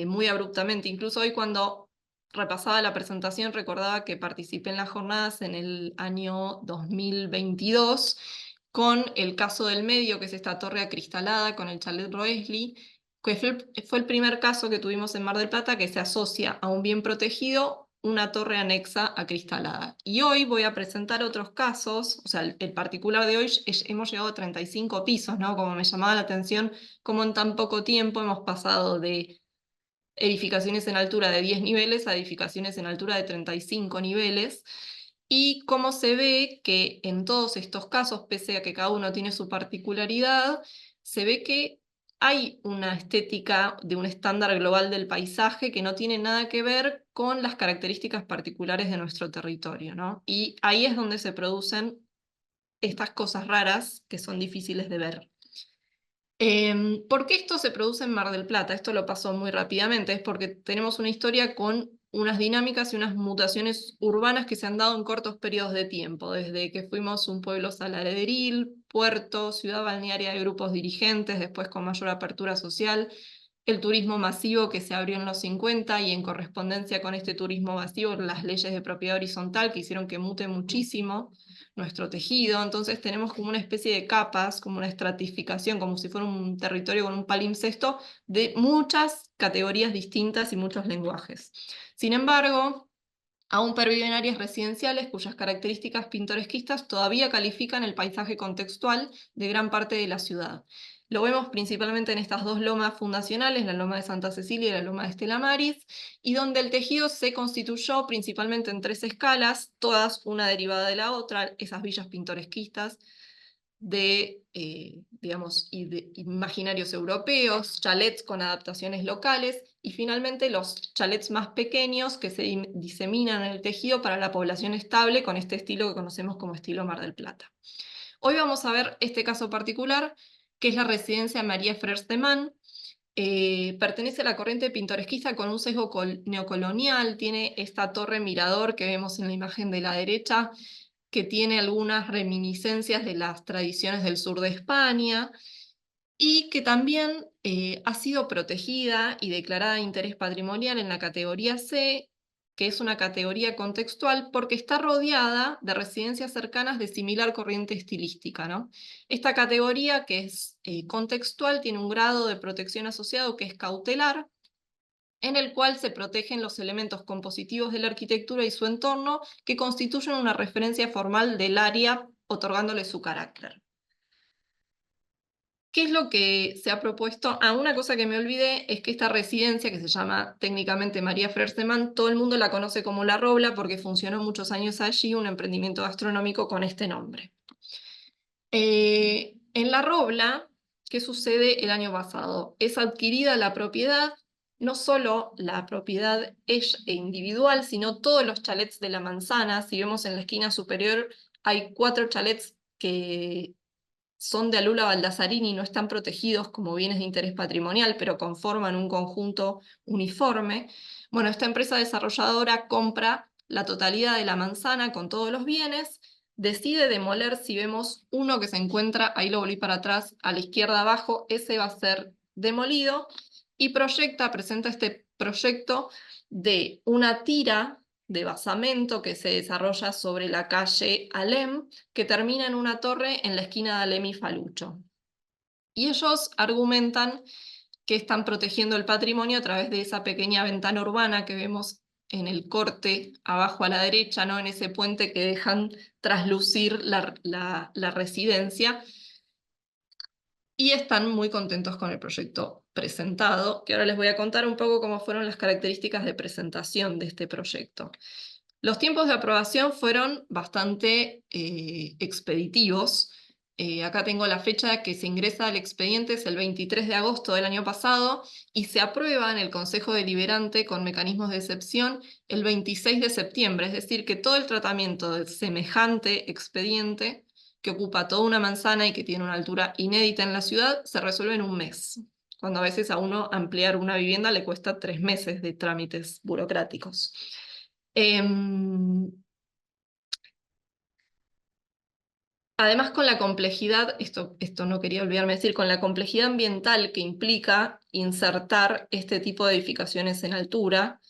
muy abruptamente. Incluso hoy, cuando repasaba la presentación, recordaba que participé en las jornadas en el año 2022 con el caso del medio, que es esta torre acristalada con el chalet Roesli, que fue el primer caso que tuvimos en Mar del Plata que se asocia a un bien protegido una torre anexa acristalada. Y hoy voy a presentar otros casos, o sea, el particular de hoy hemos llegado a 35 pisos, ¿no? Como me llamaba la atención, cómo en tan poco tiempo hemos pasado de edificaciones en altura de 10 niveles a edificaciones en altura de 35 niveles. y cómo se ve que en todos estos casos, pese a que cada uno tiene su particularidad, se ve que hay una estética de un estándar global del paisaje que no tiene nada que ver con las características particulares de nuestro territorio, ¿no? Y ahí es donde se producen estas cosas raras que son difíciles de ver. ¿Por qué esto se produce en Mar del Plata? Esto lo pasó muy rápidamente, es porque tenemos una historia con unas dinámicas y unas mutaciones urbanas que se han dado en cortos periodos de tiempo, desde que fuimos un pueblo saladeril, puerto, ciudad balnearia de grupos dirigentes, después con mayor apertura social, el turismo masivo que se abrió en los 50 y en correspondencia con este turismo masivo las leyes de propiedad horizontal que hicieron que mute muchísimo nuestro tejido. Entonces tenemos como una especie de capas, como una estratificación, como si fuera un territorio con un palimpsesto de muchas categorías distintas y muchos lenguajes. Sin embargo, aún perviven áreas residenciales cuyas características pintoresquistas todavía califican el paisaje contextual de gran parte de la ciudad. Lo vemos principalmente en estas dos lomas fundacionales, la loma de Santa Cecilia y la loma de Estela Maris, y donde el tejido se constituyó principalmente en 3 escalas, todas una derivada de la otra, esas villas pintoresquistas de, digamos, de imaginarios europeos, chalets con adaptaciones locales, y finalmente los chalets más pequeños que se diseminan en el tejido para la población estable con este estilo que conocemos como estilo Mar del Plata. Hoy vamos a ver este caso particular, que es la residencia María Frers de Man. Pertenece a la corriente pintoresquista con un sesgo neocolonial, tiene esta torre mirador que vemos en la imagen de la derecha, que tiene algunas reminiscencias de las tradiciones del sur de España, y que también ha sido protegida y declarada de interés patrimonial en la categoría C, que es una categoría contextual porque está rodeada de residencias cercanas de similar corriente estilística, ¿no? Esta categoría, que es contextual, tiene un grado de protección asociado que es cautelar, en el cual se protegen los elementos compositivos de la arquitectura y su entorno que constituyen una referencia formal del área, otorgándole su carácter. ¿Qué es lo que se ha propuesto? Una cosa que me olvidé es que esta residencia, que se llama técnicamente María Frers de Man, todo el mundo la conoce como La Robla porque funcionó muchos años allí un emprendimiento gastronómico con este nombre. En La Robla, ¿qué sucede el año pasado? Es adquirida la propiedad, no solo la propiedad individual, sino todos los chalets de la manzana. Si vemos en la esquina superior, hay 4 chalets que son de Alula Baldasarini y no están protegidos como bienes de interés patrimonial, pero conforman un conjunto uniforme. Bueno, esta empresa desarrolladora compra la totalidad de la manzana con todos los bienes, decide demoler, si vemos uno que se encuentra, ahí lo volví para atrás, a la izquierda abajo, ese va a ser demolido, y presenta este proyecto de una tira de basamento que se desarrolla sobre la calle Alem, que termina en una torre en la esquina de Alem y Falucho. Y ellos argumentan que están protegiendo el patrimonio a través de esa pequeña ventana urbana que vemos en el corte abajo a la derecha, ¿no? En ese puente que dejan traslucir la residencia. Y están muy contentos con el proyecto presentado, que ahora les voy a contar un poco cómo fueron las características de presentación de este proyecto. Los tiempos de aprobación fueron bastante expeditivos. Acá tengo la fecha que se ingresa al expediente, es el 23 de agosto del año pasado, y se aprueba en el Consejo Deliberante con mecanismos de excepción el 26 de septiembre, es decir, que todo el tratamiento de semejante expediente, que ocupa toda una manzana y que tiene una altura inédita en la ciudad, se resuelve en un mes, cuando a veces a uno ampliar una vivienda le cuesta 3 meses de trámites burocráticos. Además, con la complejidad, esto no quería olvidarme de decir, con la complejidad ambiental que implica insertar este tipo de edificaciones en altura,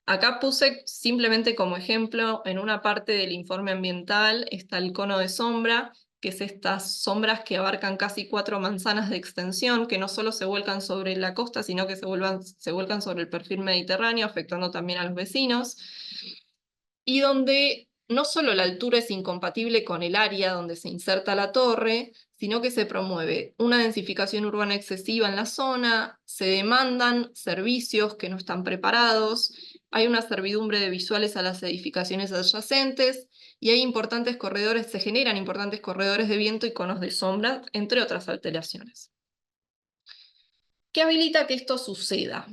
acá puse simplemente como ejemplo, en una parte del informe ambiental está el cono de sombra, que es estas sombras que abarcan casi 4 manzanas de extensión, que no solo se vuelcan sobre la costa, sino que se vuelcan sobre el perfil mediterráneo, afectando también a los vecinos, y donde no solo la altura es incompatible con el área donde se inserta la torre, sino que se promueve una densificación urbana excesiva en la zona, se demandan servicios que no están preparados, hay una servidumbre de visuales a las edificaciones adyacentes, y hay importantes corredores, se generan importantes corredores de viento y conos de sombra, entre otras alteraciones. ¿Qué habilita que esto suceda?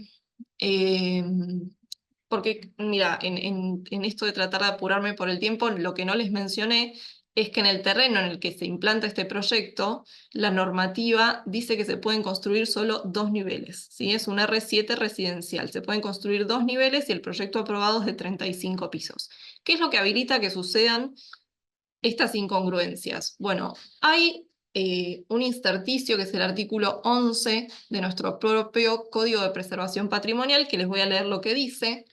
Porque, mira, en esto de tratar de apurarme por el tiempo, lo que no les mencioné es que en el terreno en el que se implanta este proyecto, la normativa dice que se pueden construir solo 2 niveles, ¿sí? Es un R7 residencial, se pueden construir 2 niveles y el proyecto aprobado es de 35 pisos. ¿Qué es lo que habilita que sucedan estas incongruencias? Bueno, hay un intersticio que es el artículo 11 de nuestro propio Código de Preservación Patrimonial, que les voy a leer lo que dice.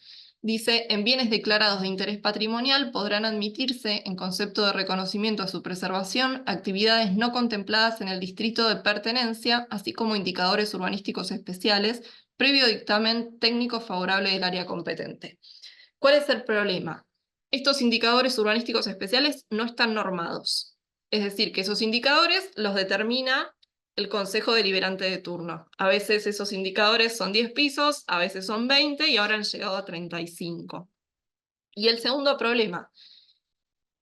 Dice, en bienes declarados de interés patrimonial podrán admitirse, en concepto de reconocimiento a su preservación, actividades no contempladas en el distrito de pertenencia, así como indicadores urbanísticos especiales, previo dictamen técnico favorable del área competente. ¿Cuál es el problema? Estos indicadores urbanísticos especiales no están normados. Es decir, que esos indicadores los determina el Consejo Deliberante de turno. A veces esos indicadores son 10 pisos, a veces son 20 y ahora han llegado a 35. Y el segundo problema,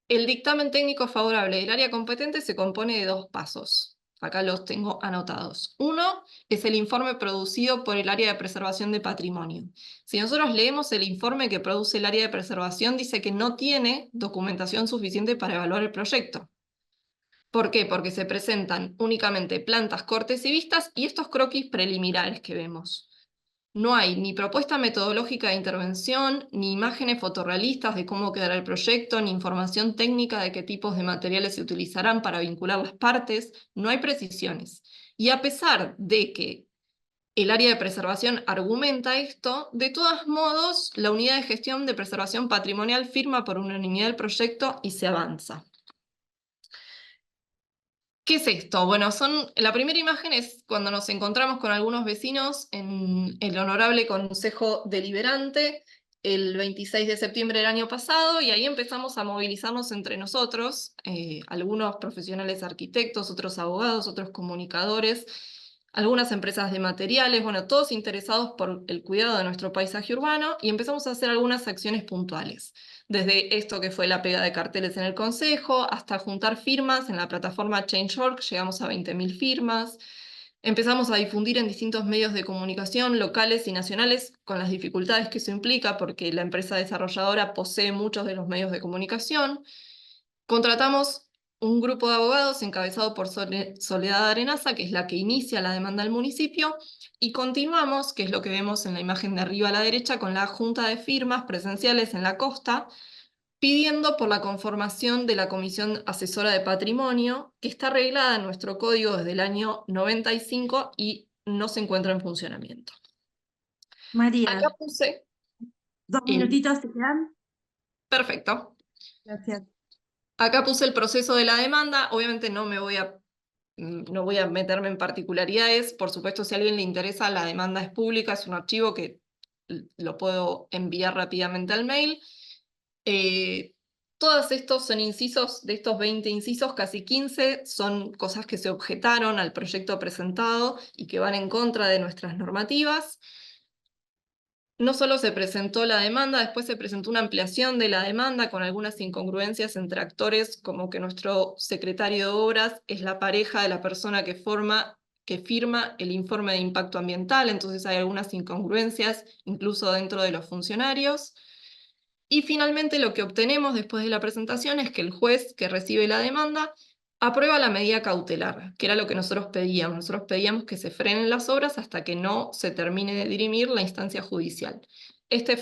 el dictamen técnico favorable del área competente se compone de 2 pasos. Acá los tengo anotados. Uno es el informe producido por el área de preservación de patrimonio. Si nosotros leemos el informe que produce el área de preservación, dice que no tiene documentación suficiente para evaluar el proyecto. ¿Por qué? Porque se presentan únicamente plantas, cortes y vistas y estos croquis preliminares que vemos. No hay ni propuesta metodológica de intervención, ni imágenes fotorrealistas de cómo quedará el proyecto, ni información técnica de qué tipos de materiales se utilizarán para vincular las partes, no hay precisiones. Y a pesar de que el área de preservación argumenta esto, de todos modos, la unidad de gestión de preservación patrimonial firma por unanimidad el proyecto y se avanza. ¿Qué es esto? Bueno, la primera imagen es cuando nos encontramos con algunos vecinos en el Honorable Consejo Deliberante el 26 de septiembre del año pasado, y ahí empezamos a movilizarnos entre nosotros, algunos profesionales arquitectos, otros abogados, otros comunicadores, algunas empresas de materiales, bueno, todos interesados por el cuidado de nuestro paisaje urbano, y empezamos a hacer algunas acciones puntuales. Desde esto que fue la pega de carteles en el Consejo, hasta juntar firmas en la plataforma Change.org, llegamos a 20.000 firmas. Empezamos a difundir en distintos medios de comunicación locales y nacionales, con las dificultades que eso implica, porque la empresa desarrolladora posee muchos de los medios de comunicación. Contratamos un grupo de abogados encabezado por Soledad Arenaza, que es la que inicia la demanda al municipio, y continuamos, que es lo que vemos en la imagen de arriba a la derecha, con la junta de firmas presenciales en la costa, pidiendo por la conformación de la Comisión Asesora de Patrimonio, que está arreglada en nuestro código desde el año 95 y no se encuentra en funcionamiento. María, Acá puse 2 minutitos te quedan. Perfecto. Gracias. Acá puse el proceso de la demanda. Obviamente no voy a meterme en particularidades. Por supuesto, si a alguien le interesa, la demanda es pública, es un archivo que lo puedo enviar rápidamente al mail. Todos estos son incisos, de estos 20 incisos, casi 15 son cosas que se objetaron al proyecto presentado y que van en contra de nuestras normativas. No solo se presentó la demanda, después se presentó una ampliación de la demanda con algunas incongruencias entre actores, como que nuestro secretario de Obras es la pareja de la persona que firma el informe de impacto ambiental, entonces hay algunas incongruencias incluso dentro de los funcionarios. Y finalmente lo que obtenemos después de la presentación es que el juez que recibe la demanda aprueba la medida cautelar, que era lo que nosotros pedíamos. Nosotros pedíamos que se frenen las obras hasta que no se termine de dirimir la instancia judicial. Este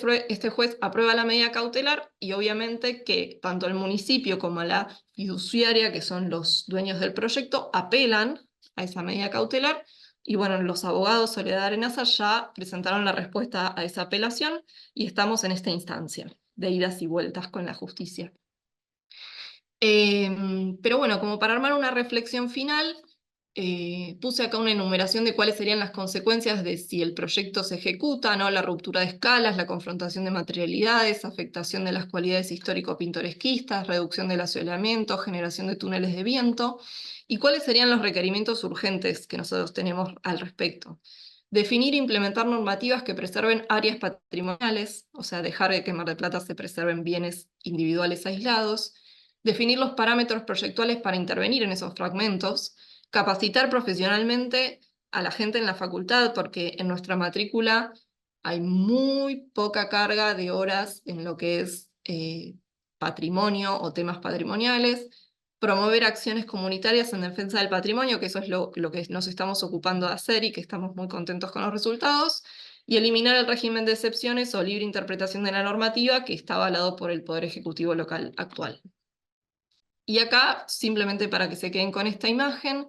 juez aprueba la medida cautelar y obviamente que tanto el municipio como la fiduciaria, que son los dueños del proyecto, apelan a esa medida cautelar. Y bueno, los abogados Soledad Arenaza ya presentaron la respuesta a esa apelación y estamos en esta instancia de idas y vueltas con la justicia. Pero bueno, como para armar una reflexión final, puse acá una enumeración de cuáles serían las consecuencias de si el proyecto se ejecuta, ¿no? La ruptura de escalas, la confrontación de materialidades, afectación de las cualidades histórico-pintoresquistas, reducción del asolamiento, generación de túneles de viento, y cuáles serían los requerimientos urgentes que nosotros tenemos al respecto. Definir e implementar normativas que preserven áreas patrimoniales, o sea, dejar de que en Mar del Plata se preserven bienes individuales aislados, definir los parámetros proyectuales para intervenir en esos fragmentos, capacitar profesionalmente a la gente en la facultad, porque en nuestra matrícula hay muy poca carga de horas en lo que es patrimonio o temas patrimoniales, promover acciones comunitarias en defensa del patrimonio, que eso es lo que nos estamos ocupando de hacer y que estamos muy contentos con los resultados, y eliminar el régimen de excepciones o libre interpretación de la normativa que está avalado por el Poder Ejecutivo local actual. Y acá, simplemente para que se queden con esta imagen,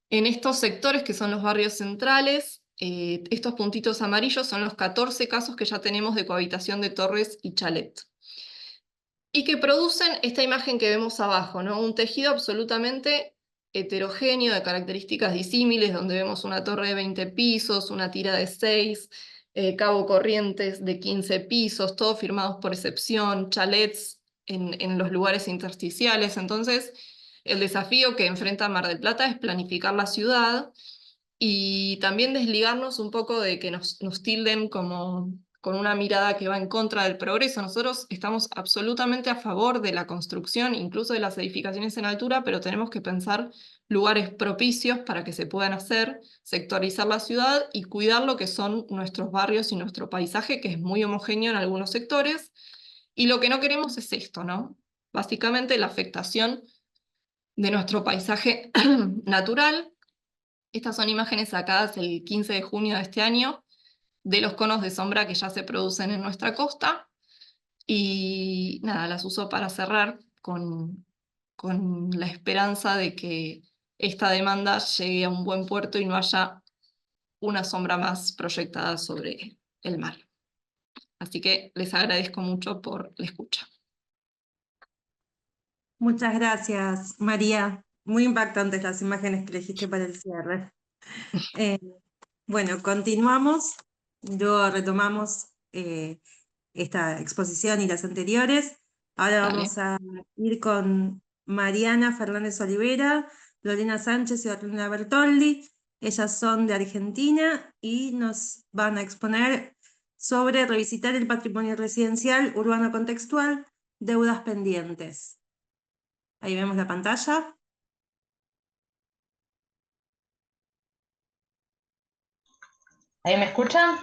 en estos sectores que son los barrios centrales, estos puntitos amarillos son los 14 casos que ya tenemos de cohabitación de torres y chalet. Y que producen esta imagen que vemos abajo, ¿no? Un tejido absolutamente heterogéneo, de características disímiles, donde vemos una torre de 20 pisos, una tira de 6, Cabo Corrientes de 15 pisos, todos firmados por excepción, chalets en los lugares intersticiales. Entonces, el desafío que enfrenta Mar del Plata es planificar la ciudad y también desligarnos un poco de que nos tilden como con una mirada que va en contra del progreso. Nosotros estamos absolutamente a favor de la construcción, incluso de las edificaciones en altura, pero tenemos que pensar lugares propicios para que se puedan hacer, sectorizar la ciudad y cuidar lo que son nuestros barrios y nuestro paisaje, que es muy homogéneo en algunos sectores. Y lo que no queremos es esto, ¿no? Básicamente la afectación de nuestro paisaje natural. Estas son imágenes sacadas el 15 de junio de este año, de los conos de sombra que ya se producen en nuestra costa. Y nada, las uso para cerrar con la esperanza de que esta demanda llegue a un buen puerto y no haya una sombra más proyectada sobre el mar. Así que les agradezco mucho por la escucha. Muchas gracias, María. Muy impactantes las imágenes que elegiste para el cierre. Bueno, continuamos. Luego retomamos esta exposición y las anteriores. Ahora Dale. vamos a ir con Mariana Fernández Olivera, Lorena Sánchez y Orlina Bertoldi. Ellas son de Argentina y nos van a exponer sobre revisitar el patrimonio residencial urbano contextual, deudas pendientes. Ahí vemos la pantalla. ¿Ahí me escuchan?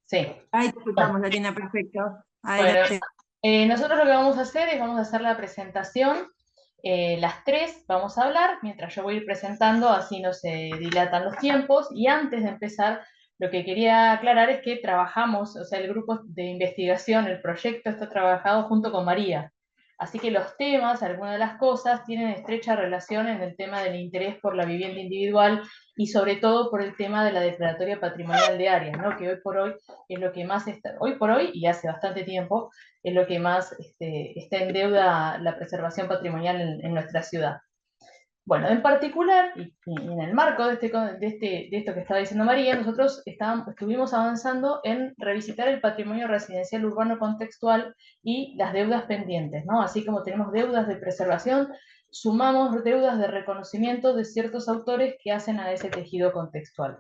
Sí. Ahí te escuchamos, Lorena, perfecto. Bueno, Adelante. nosotros lo que vamos a hacer es vamos a hacer la presentación. Las tres vamos a hablar, mientras yo voy a ir presentando, así no se dilatan los tiempos. Y antes de empezar, lo que quería aclarar es que trabajamos, o sea, el grupo de investigación, el proyecto está trabajado junto con María. Así que los temas, algunas de las cosas, tienen estrecha relación en el tema del interés por la vivienda individual y sobre todo por el tema de la declaratoria patrimonial de áreas, ¿no? Que hoy por hoy es lo que más está, hoy por hoy y hace bastante tiempo, es lo que más está en deuda la preservación patrimonial en nuestra ciudad. Bueno, en particular, y en el marco de esto que estaba diciendo María, nosotros estuvimos avanzando en revisitar el patrimonio residencial urbano contextual y las deudas pendientes, ¿no? Así como tenemos deudas de preservación, sumamos deudas de reconocimiento de ciertos autores que hacen a ese tejido contextual.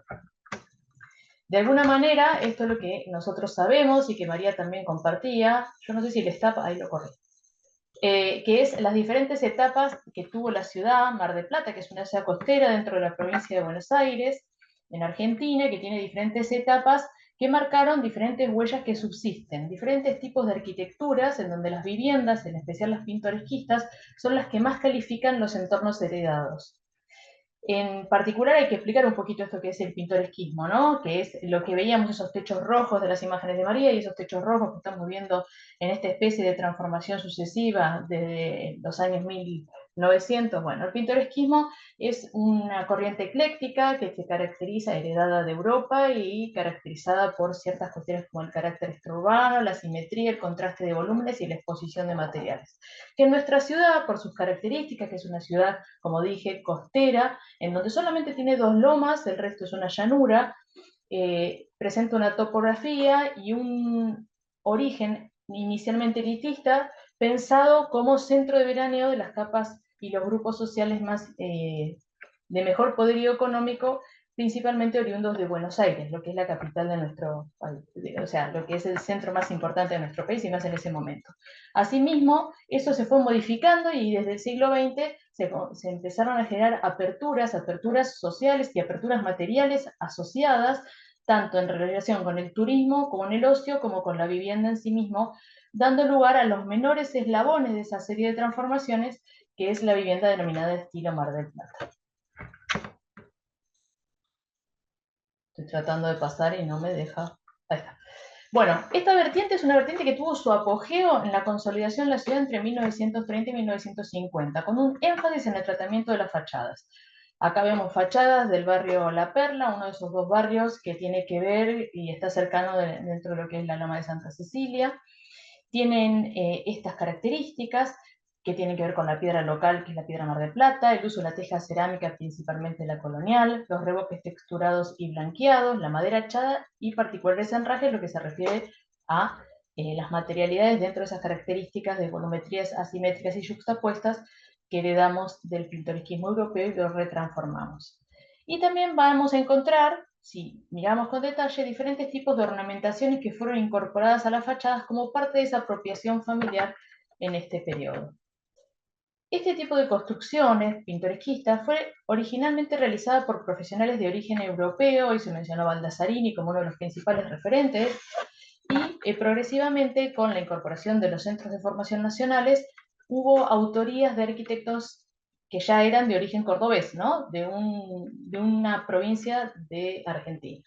De alguna manera, esto es lo que nosotros sabemos y que María también compartía, yo no sé si el está, ahí lo corrí, que es las diferentes etapas que tuvo la ciudad, Mar del Plata, que es una ciudad costera dentro de la provincia de Buenos Aires, en Argentina, que tiene diferentes etapas que marcaron diferentes huellas que subsisten, diferentes tipos de arquitecturas en donde las viviendas, en especial las pintoresquistas, son las que más califican los entornos heredados. En particular hay que explicar un poquito esto que es el pintoresquismo, ¿no? Que es lo que veíamos, esos techos rojos de las imágenes de María y esos techos rojos que estamos viendo en esta especie de transformación sucesiva desde los años 1900. Bueno, el pintoresquismo es una corriente ecléctica que se caracteriza, heredada de Europa y caracterizada por ciertas cuestiones como el carácter extraurbano, la simetría, el contraste de volúmenes y la exposición de materiales. Que en nuestra ciudad, por sus características, que es una ciudad, como dije, costera, en donde solamente tiene dos lomas, el resto es una llanura, presenta una topografía y un origen inicialmente elitista, pensado como centro de veraneo de las capas y los grupos sociales más de mejor poderío económico principalmente oriundos de Buenos Aires, lo que es la capital de nuestro país, o sea, lo que es el centro más importante de nuestro país y más en ese momento. Asimismo, eso se fue modificando y desde el siglo XX se empezaron a generar aperturas sociales y aperturas materiales asociadas, tanto en relación con el turismo, como en el ocio, como con la vivienda en sí mismo, dando lugar a los menores eslabones de esa serie de transformaciones, que es la vivienda denominada estilo Mar del Plata. Estoy tratando de pasar y no me deja. Ahí está. Bueno, esta vertiente es una vertiente que tuvo su apogeo en la consolidación de la ciudad entre 1930 y 1950, con un énfasis en el tratamiento de las fachadas. Acá vemos fachadas del barrio La Perla, uno de esos dos barrios que tiene que ver y está cercano dentro de lo que es la Loma de Santa Cecilia. Tienen estas características que tienen que ver con la piedra local, que es la piedra Mar del Plata, el uso de la teja cerámica, principalmente la colonial, los revoques texturados y blanqueados, la madera achada y particulares enrajes, lo que se refiere a las materialidades dentro de esas características de volumetrías asimétricas y yuxtapuestas que heredamos del pintoresquismo europeo y lo retransformamos. Y también vamos a encontrar, si miramos con detalle, diferentes tipos de ornamentaciones que fueron incorporadas a las fachadas como parte de esa apropiación familiar en este periodo. Este tipo de construcciones pintoresquistas fue originalmente realizada por profesionales de origen europeo, y se mencionó Baldasarini como uno de los principales referentes, y progresivamente con la incorporación de los centros de formación nacionales hubo autorías de arquitectos que ya eran de origen cordobés, ¿no? de una provincia de Argentina,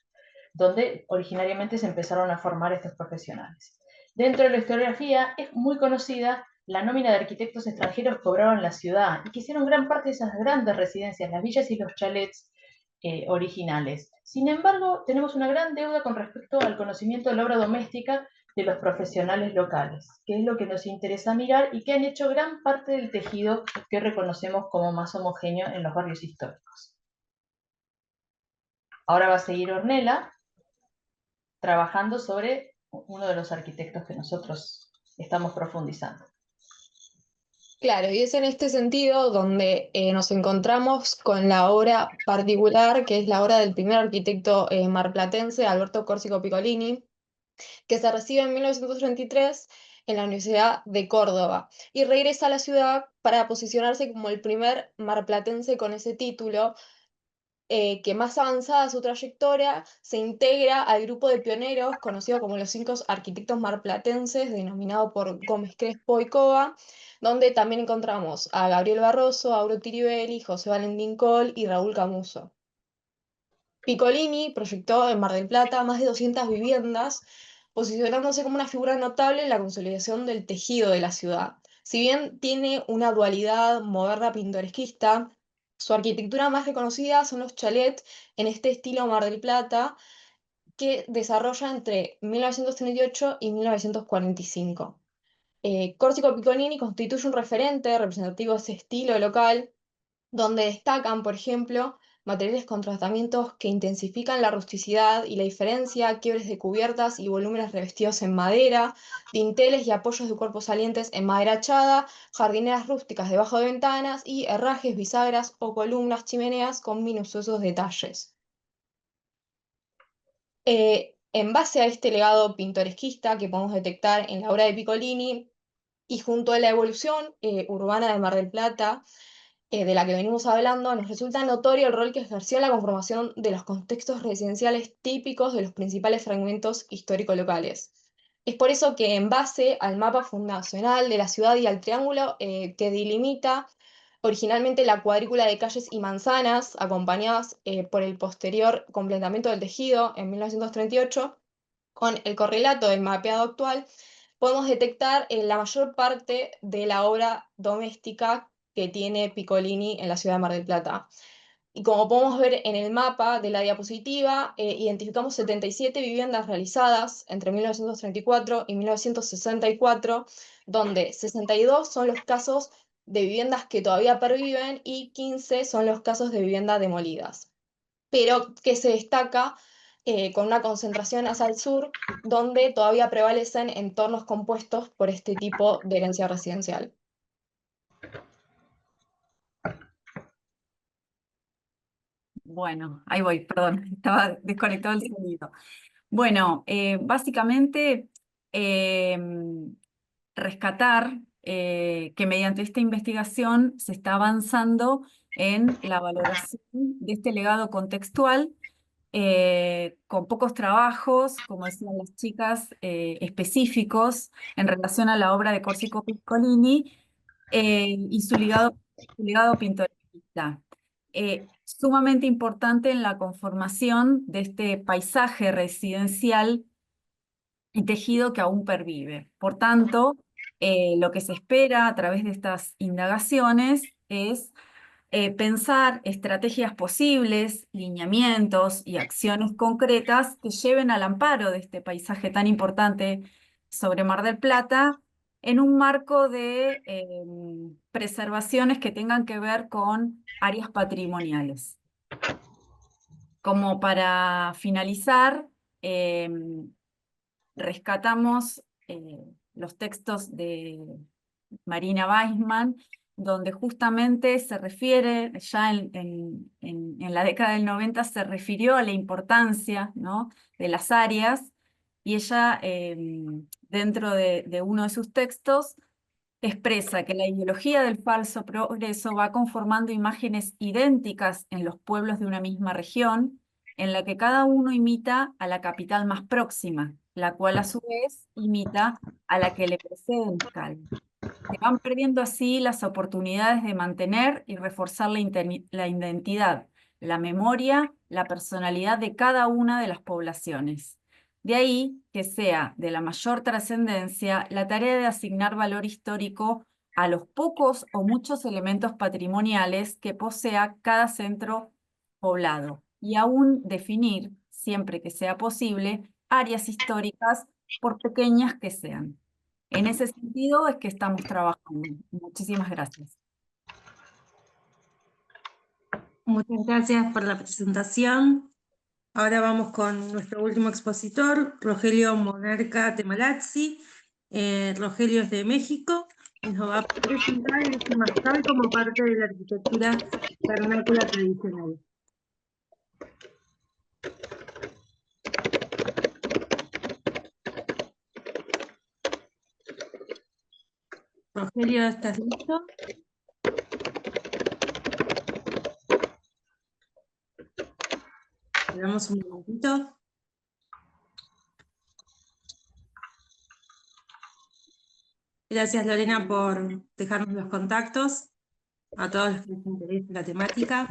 donde originariamente se empezaron a formar estos profesionales. Dentro de la historiografía es muy conocida la nómina de arquitectos extranjeros que obraron la ciudad y que hicieron gran parte de esas grandes residencias, las villas y los chalets originales. Sin embargo, tenemos una gran deuda con respecto al conocimiento de la obra doméstica de los profesionales locales, que es lo que nos interesa mirar y que han hecho gran parte del tejido que reconocemos como más homogéneo en los barrios históricos. Ahora va a seguir Ornella trabajando sobre uno de los arquitectos que nosotros estamos profundizando. Claro, y es en este sentido donde nos encontramos con la obra particular, que es la obra del primer arquitecto marplatense, Alberto Córsico Piccolini, que se recibe en 1933 en la Universidad de Córdoba y regresa a la ciudad para posicionarse como el primer marplatense con ese título, que más avanzada su trayectoria se integra al grupo de pioneros conocido como los 5 arquitectos marplatenses, denominado por Gómez Crespo y Cova, donde también encontramos a Gabriel Barroso, Auro Tiribelli, José Valentín Coll y Raúl Camuso. Piccolini proyectó en Mar del Plata más de 200 viviendas, posicionándose como una figura notable en la consolidación del tejido de la ciudad. Si bien tiene una dualidad moderna pintoresquista, su arquitectura más reconocida son los chalets en este estilo Mar del Plata, que desarrolla entre 1938 y 1945. Córsico Piccolini constituye un referente representativo de ese estilo local, donde destacan, por ejemplo, materiales con tratamientos que intensifican la rusticidad y la diferencia, quiebres de cubiertas y volúmenes revestidos en madera, dinteles y apoyos de cuerpos salientes en madera achada, jardineras rústicas debajo de ventanas y herrajes, bisagras o columnas, chimeneas con minuciosos detalles. En base a este legado pintoresquista que podemos detectar en la obra de Piccolini y junto a la evolución urbana de Mar del Plata, de la que venimos hablando, nos resulta notorio el rol que ejerció en la conformación de los contextos residenciales típicos de los principales fragmentos histórico-locales. Es por eso que en base al mapa fundacional de la ciudad y al triángulo que delimita originalmente la cuadrícula de calles y manzanas, acompañadas por el posterior completamiento del tejido en 1938, con el correlato del mapeado actual, podemos detectar la mayor parte de la obra doméstica que tiene Piccolini en la ciudad de Mar del Plata. Y como podemos ver en el mapa de la diapositiva, identificamos 77 viviendas realizadas entre 1934 y 1964, donde 62 son los casos de viviendas que todavía perviven y 15 son los casos de viviendas demolidas. Pero que se destaca con una concentración hacia el sur, donde todavía prevalecen entornos compuestos por este tipo de herencia residencial. Bueno, ahí voy, perdón, estaba desconectado el sonido. Bueno, básicamente rescatar que mediante esta investigación se está avanzando en la valoración de este legado contextual con pocos trabajos, como decían las chicas, específicos en relación a la obra de Corsico Piccolini y su legado pintoresquista. Sumamente importante en la conformación de este paisaje residencial y tejido que aún pervive. Por tanto, lo que se espera a través de estas indagaciones es pensar estrategias posibles, lineamientos y acciones concretas que lleven al amparo de este paisaje tan importante sobre Mar del Plata en un marco de preservaciones que tengan que ver con áreas patrimoniales. Como para finalizar, rescatamos los textos de Marina Weisman, donde justamente se refiere, ya en la década del 90 se refirió a la importancia, ¿no?, de las áreas, y ella, dentro de uno de sus textos, expresa que la ideología del falso progreso va conformando imágenes idénticas en los pueblos de una misma región, en la que cada uno imita a la capital más próxima, la cual a su vez imita a la que le precede en escala. Se van perdiendo así las oportunidades de mantener y reforzar la identidad, la memoria, la personalidad de cada una de las poblaciones. De ahí que sea de la mayor trascendencia la tarea de asignar valor histórico a los pocos o muchos elementos patrimoniales que posea cada centro poblado y aún definir, siempre que sea posible, áreas históricas por pequeñas que sean. En ese sentido es que estamos trabajando. Muchísimas gracias. Muchas gracias por la presentación. Ahora vamos con nuestro último expositor, Rogelio Monarca Temalazzi. Rogelio es de México y nos va a presentar el temazcal como parte de la arquitectura vernácula tradicional. Rogelio, ¿estás listo? Le damos un momentito. Gracias, Lorena, por dejarnos los contactos a todos los que les interese la temática.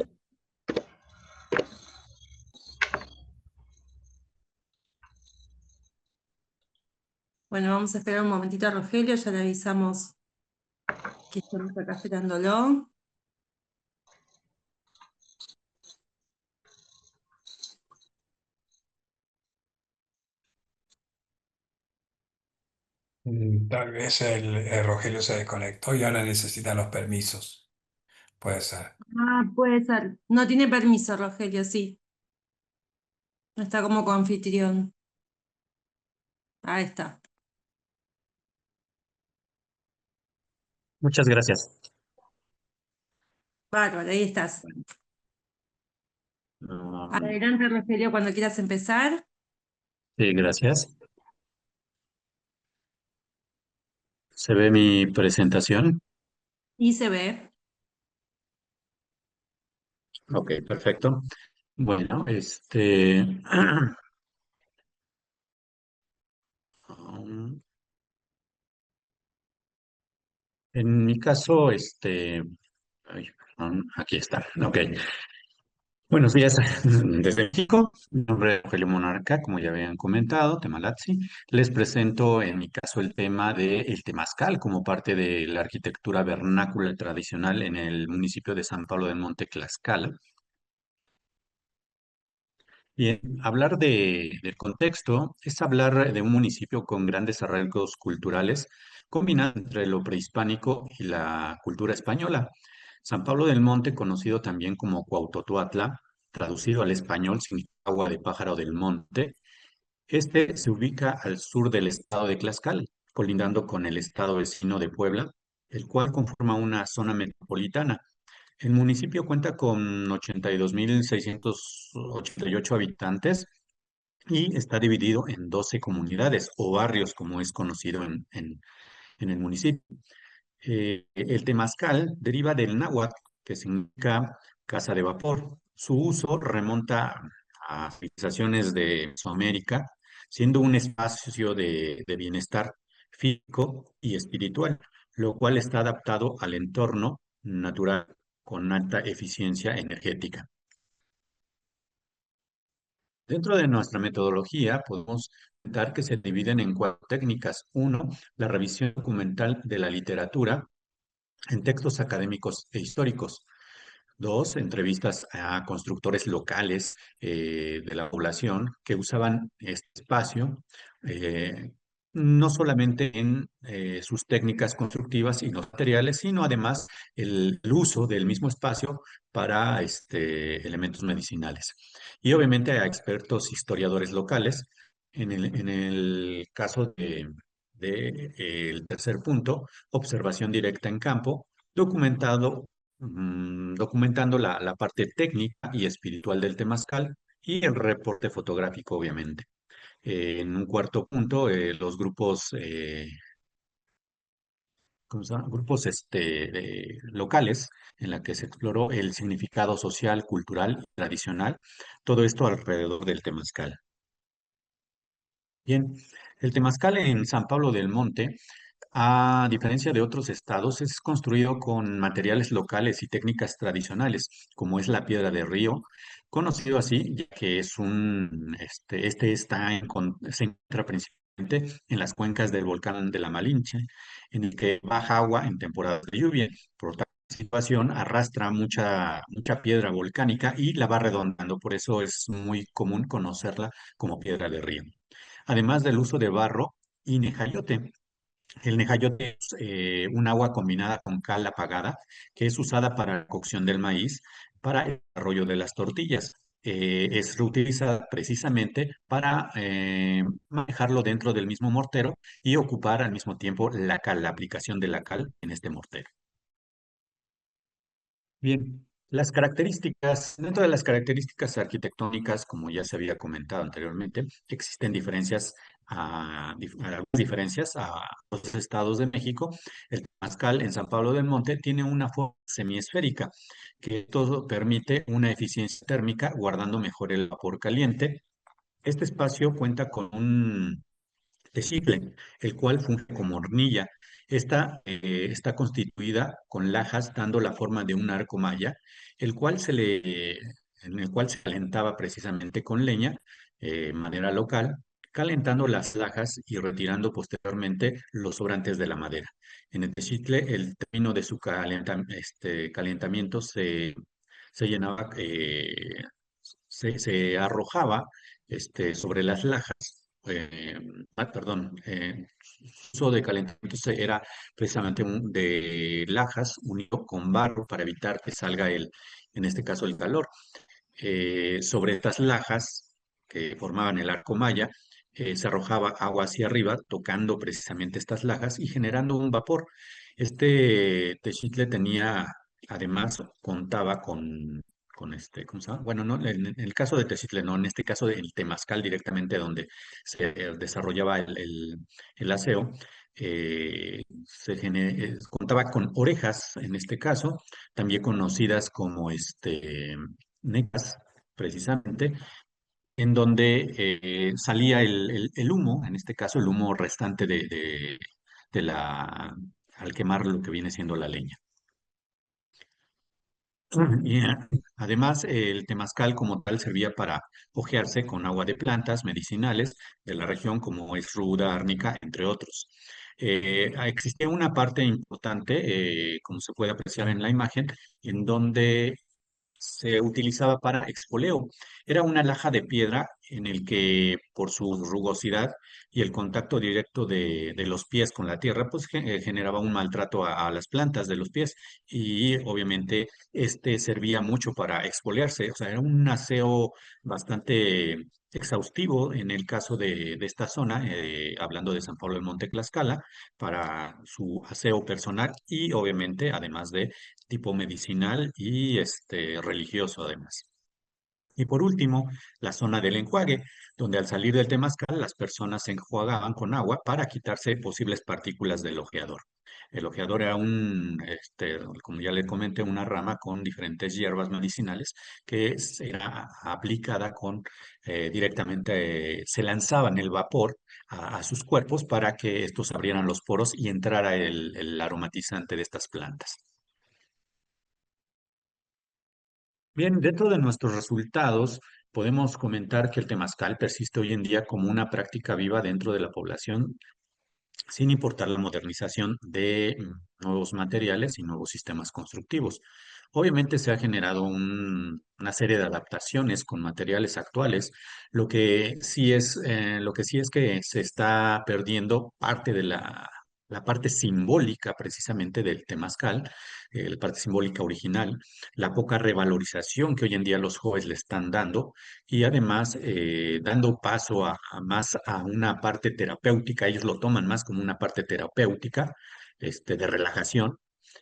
Bueno, vamos a esperar un momentito a Rogelio, ya le avisamos que estamos acá esperándolo. Tal vez el Rogelio se desconectó y ahora necesita los permisos. Puede ser. Ah, puede ser. No tiene permiso, Rogelio, sí. No está como coanfitrión. Ahí está. Muchas gracias. Bárbaro, ahí estás. Adelante, Rogelio, cuando quieras empezar. Sí, gracias. ¿Se ve mi presentación? Y se ve. Ok, perfecto. Bueno, en mi caso, ay, perdón, aquí está. Ok. Buenos días desde México. Mi nombre es Rogelio Monarca, como ya habían comentado, Temalazzi. Les presento en mi caso el tema del temazcal como parte de la arquitectura vernácula tradicional en el municipio de San Pablo del Monte, Tlaxcala. Bien, hablar del contexto es hablar de un municipio con grandes arraigos culturales, combinando entre lo prehispánico y la cultura española. San Pablo del Monte, conocido también como Cuauhtotuatla, traducido al español significa agua de pájaro del monte. Este se ubica al sur del estado de Tlaxcala, colindando con el estado vecino de Puebla, el cual conforma una zona metropolitana. El municipio cuenta con 82.688 habitantes y está dividido en 12 comunidades o barrios, como es conocido en el municipio. El temazcal deriva del náhuatl, que significa casa de vapor. Su uso remonta a civilizaciones de Mesoamérica, siendo un espacio de bienestar físico y espiritual, lo cual está adaptado al entorno natural con alta eficiencia energética. Dentro de nuestra metodología podemos comentar que se dividen en 4 técnicas. Uno, la revisión documental de la literatura en textos académicos e históricos. 2, entrevistas a constructores locales de la población que usaban este espacio, eh, no solamente en sus técnicas constructivas y los materiales, sino además el uso del mismo espacio para elementos medicinales. Y obviamente a expertos historiadores locales. En el caso el tercer punto, observación directa en campo, documentando la parte técnica y espiritual del temazcal y el reporte fotográfico, obviamente. En un cuarto punto, los grupos, ¿cómo se llama? Grupos locales en la que se exploró el significado social, cultural y tradicional, todo esto alrededor del temazcal. Bien, el temazcal en San Pablo del Monte, a diferencia de otros estados, es construido con materiales locales y técnicas tradicionales, como es la piedra de río, conocido así, ya que se encuentra principalmente en las cuencas del volcán de la Malinche, en el que baja agua en temporadas de lluvia. Por tal situación, arrastra mucha piedra volcánica y la va redondando, por eso es muy común conocerla como piedra de río. Además del uso de barro y nejayote. El nejayote es un agua combinada con cal apagada que es usada para la cocción del maíz para el desarrollo de las tortillas. Es reutilizada precisamente para manejarlo dentro del mismo mortero y ocupar al mismo tiempo la cal, la aplicación de la cal en este mortero. Bien, dentro de las características arquitectónicas, como ya se había comentado anteriormente, existen algunas diferencias a los estados de México. El Temazcal en San Pablo del Monte tiene una forma semiesférica, que todo permite una eficiencia térmica, guardando mejor el vapor caliente. Este espacio cuenta con un Techicle, el cual funge como hornilla. Esta está constituida con lajas dando la forma de un arco maya, en el cual se calentaba precisamente con leña, madera local, calentando las lajas y retirando posteriormente los sobrantes de la madera. En el techicle, el término de su calentamiento se llenaba, se arrojaba sobre las lajas. Perdón, su uso de calentamiento era precisamente de lajas unido con barro para evitar que salga en este caso el calor. Sobre estas lajas que formaban el arco maya, se arrojaba agua hacia arriba, tocando precisamente estas lajas y generando un vapor. Este techitle además, contaba ¿cómo se llama? Bueno, no, en el caso de Techitle, no, en este caso del temazcal directamente donde se desarrollaba el aseo, contaba con orejas, en este caso, también conocidas como necas, precisamente, en donde salía el humo, en este caso el humo restante al quemar lo que viene siendo la leña. Y además, el temazcal como tal servía para ojearse con agua de plantas medicinales de la región, como es ruda, árnica, entre otros. Existía una parte importante, como se puede apreciar en la imagen, en donde se utilizaba para expoleo. Era una laja de piedra en el que por su rugosidad y el contacto directo de los pies con la tierra, pues generaba un maltrato a las plantas de los pies y obviamente este servía mucho para exfoliarse, o sea, era un aseo bastante exhaustivo en el caso de esta zona, hablando de San Pablo del Monte Tlaxcala, para su aseo personal y obviamente además de tipo medicinal y religioso además. Y por último, la zona del enjuague, donde al salir del temazcal las personas se enjuagaban con agua para quitarse posibles partículas del ojeador. El ojeador era como ya le comenté, una rama con diferentes hierbas medicinales que era aplicada directamente, se lanzaban el vapor a sus cuerpos para que estos abrieran los poros y entrara el aromatizante de estas plantas. Bien, dentro de nuestros resultados, podemos comentar que el temazcal persiste hoy en día como una práctica viva dentro de la población, sin importar la modernización de nuevos materiales y nuevos sistemas constructivos. Obviamente se ha generado una serie de adaptaciones con materiales actuales, lo que sí es que se está perdiendo parte de la parte simbólica precisamente del temazcal, la parte simbólica original, la poca revalorización que hoy en día los jóvenes le están dando y además dando paso más a una parte terapéutica. Ellos lo toman más como una parte terapéutica, de relajación.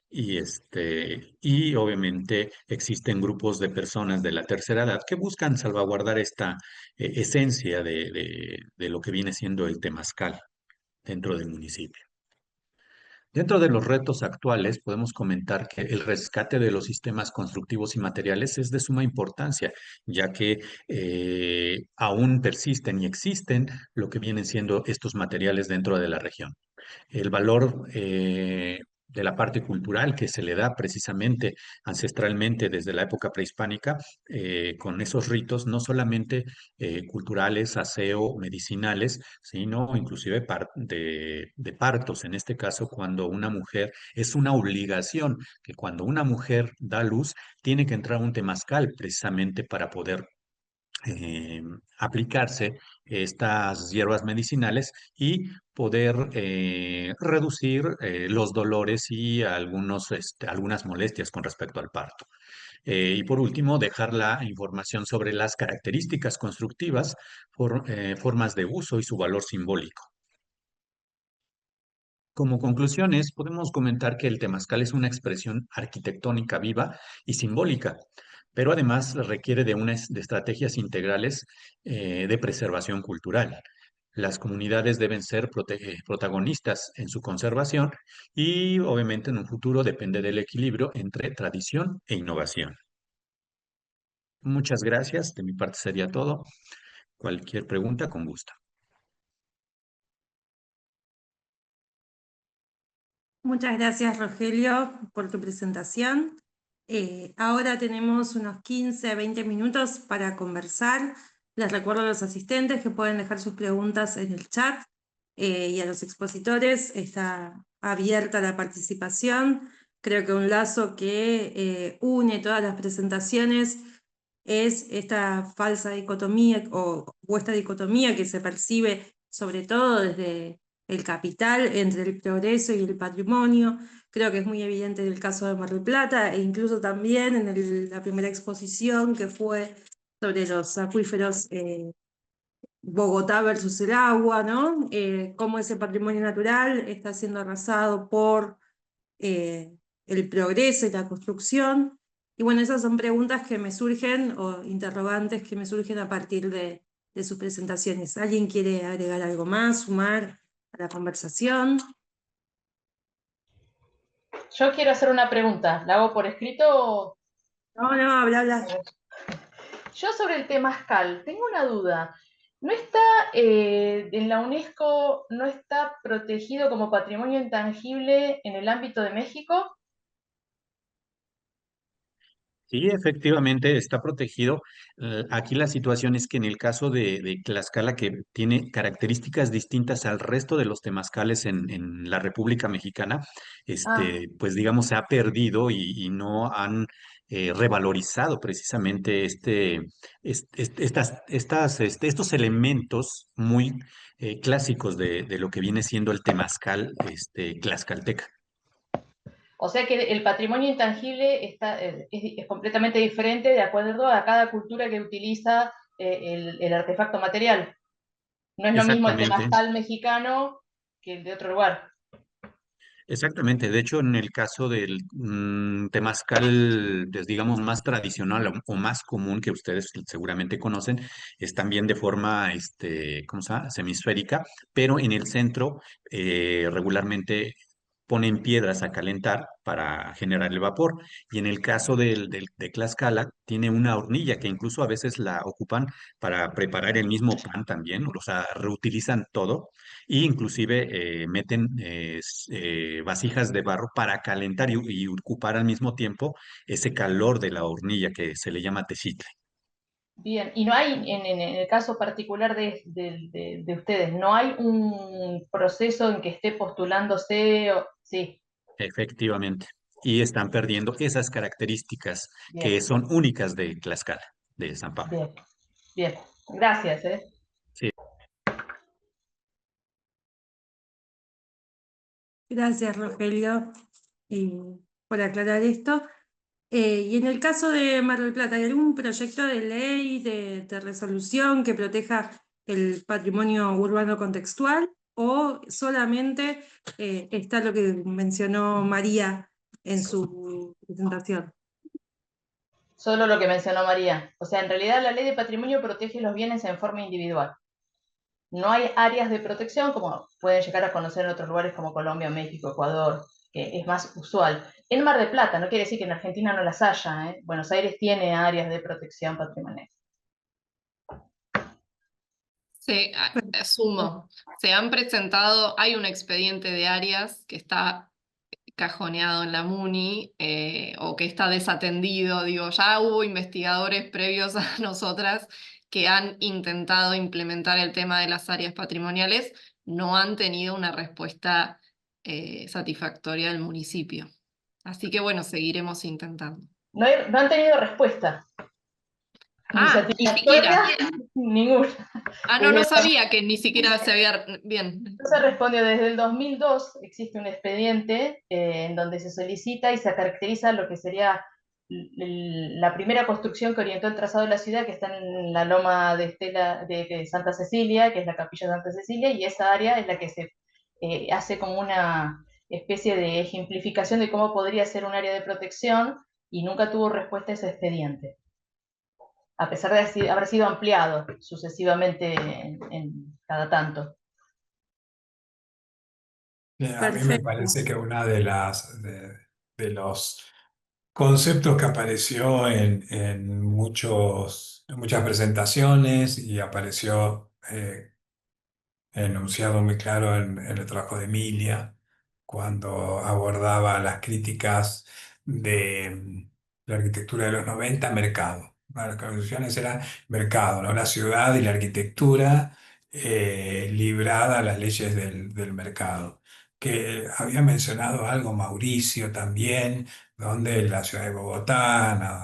Y obviamente existen grupos de personas de la tercera edad que buscan salvaguardar esta esencia de lo que viene siendo el temazcal dentro del municipio. Dentro de los retos actuales, podemos comentar que el rescate de los sistemas constructivos y materiales es de suma importancia, ya que aún persisten y existen lo que vienen siendo estos materiales dentro de la región. El valor de la parte cultural que se le da precisamente ancestralmente desde la época prehispánica, con esos ritos no solamente culturales, aseo, medicinales, sino inclusive de partos. En este caso, cuando una mujer, es una obligación que cuando una mujer da luz, tiene que entrar a un temazcal precisamente para poder eh, aplicarse estas hierbas medicinales y poder reducir los dolores y algunas molestias con respecto al parto. Y por último, dejar la información sobre las características constructivas, formas de uso y su valor simbólico. Como conclusiones, podemos comentar que el temazcal es una expresión arquitectónica viva y simbólica, pero además requiere de estrategias integrales de preservación cultural. Las comunidades deben ser protagonistas en su conservación y obviamente en un futuro depende del equilibrio entre tradición e innovación. Muchas gracias, de mi parte sería todo. Cualquier pregunta, con gusto. Muchas gracias, Rogelio, por tu presentación. Ahora tenemos unos 15 a 20 minutos para conversar. Les recuerdo a los asistentes que pueden dejar sus preguntas en el chat y a los expositores está abierta la participación. Creo que un lazo que une todas las presentaciones es esta falsa dicotomía o esta dicotomía que se percibe sobre todo desde el capital entre el progreso y el patrimonio. Creo que es muy evidente en el caso de Mar del Plata e incluso también en la primera exposición que fue sobre los acuíferos Bogotá versus el agua, ¿no? Cómo ese patrimonio natural está siendo arrasado por el progreso y la construcción. Y bueno, esas son preguntas que me surgen o interrogantes que me surgen a partir de sus presentaciones. ¿Alguien quiere agregar algo más, sumar a la conversación? Yo quiero hacer una pregunta. ¿La hago por escrito? No, habla. Yo sobre el temazcal, tengo una duda. ¿No está en la UNESCO, no está protegido como patrimonio intangible en el ámbito de México? Sí, efectivamente está protegido. Aquí la situación es que en el caso de Tlaxcala, que tiene características distintas al resto de los temazcales en la República Mexicana, Ah, pues digamos se ha perdido y no han revalorizado precisamente estos elementos muy clásicos de lo que viene siendo el temazcal tlaxcalteca. O sea que el patrimonio intangible es completamente diferente de acuerdo a cada cultura que utiliza el artefacto material. No es lo mismo el Exactamente. temazcal mexicano que el de otro lugar. Exactamente, de hecho en el caso del temazcal, pues, digamos, más tradicional o más común que ustedes seguramente conocen, es también de forma, ¿cómo se llama? Semisférica, pero en el centro regularmente ponen piedras a calentar para generar el vapor. Y en el caso de Tlaxcala, tiene una hornilla que incluso a veces la ocupan para preparar el mismo pan también, o sea, reutilizan todo e inclusive meten vasijas de barro para calentar y ocupar al mismo tiempo ese calor de la hornilla que se le llama texitle. Bien, y no hay, en el caso particular de ustedes, ¿no hay un proceso en que esté postulándose? Sí, Efectivamente. Y están perdiendo esas características que bien, son únicas de Tlaxcala, de San Pablo. bien, bien. Gracias, ¿eh? Sí. Gracias, Rogelio, y por aclarar esto. Y en el caso de Mar del Plata, ¿hay algún proyecto de ley de resolución que proteja el patrimonio urbano contextual? ¿O solamente está lo que mencionó María en su presentación? Solo lo que mencionó María. O sea, en realidad la ley de patrimonio protege los bienes en forma individual. No hay áreas de protección como pueden llegar a conocer en otros lugares como Colombia, México, Ecuador, que es más usual. En Mar del Plata, no quiere decir que en Argentina no las haya, ¿eh? Buenos Aires tiene áreas de protección patrimonial. Asumo, se han presentado, hay un expediente de áreas que está cajoneado en la MUNI o que está desatendido, digo, ya hubo investigadores previos a nosotras que han intentado implementar el tema de las áreas patrimoniales, no han tenido una respuesta satisfactoria del municipio. Así que bueno, seguiremos intentando. No han tenido respuesta. Ni Ni siquiera. satisfactoria, ninguna. No sabía que ni siquiera se había... Bien. Se respondió desde el 2002, existe un expediente en donde se solicita y se caracteriza lo que sería la primera construcción que orientó el trazado de la ciudad, que está en la loma de Estela de Santa Cecilia, que es la capilla de Santa Cecilia, y esa área es la que se hace como una especie de ejemplificación de cómo podría ser un área de protección, y nunca tuvo respuesta ese expediente, a pesar de haber sido ampliado sucesivamente en cada tanto. A mí me parece que una de los conceptos que apareció en muchas presentaciones y apareció enunciado muy claro en el trabajo de Emilia, cuando abordaba las críticas de la arquitectura de los 90, mercado. Una de las conclusiones era mercado, ¿no? La ciudad y la arquitectura librada a las leyes del mercado. Que había mencionado algo Mauricio también, donde la ciudad de Bogotá, ¿no?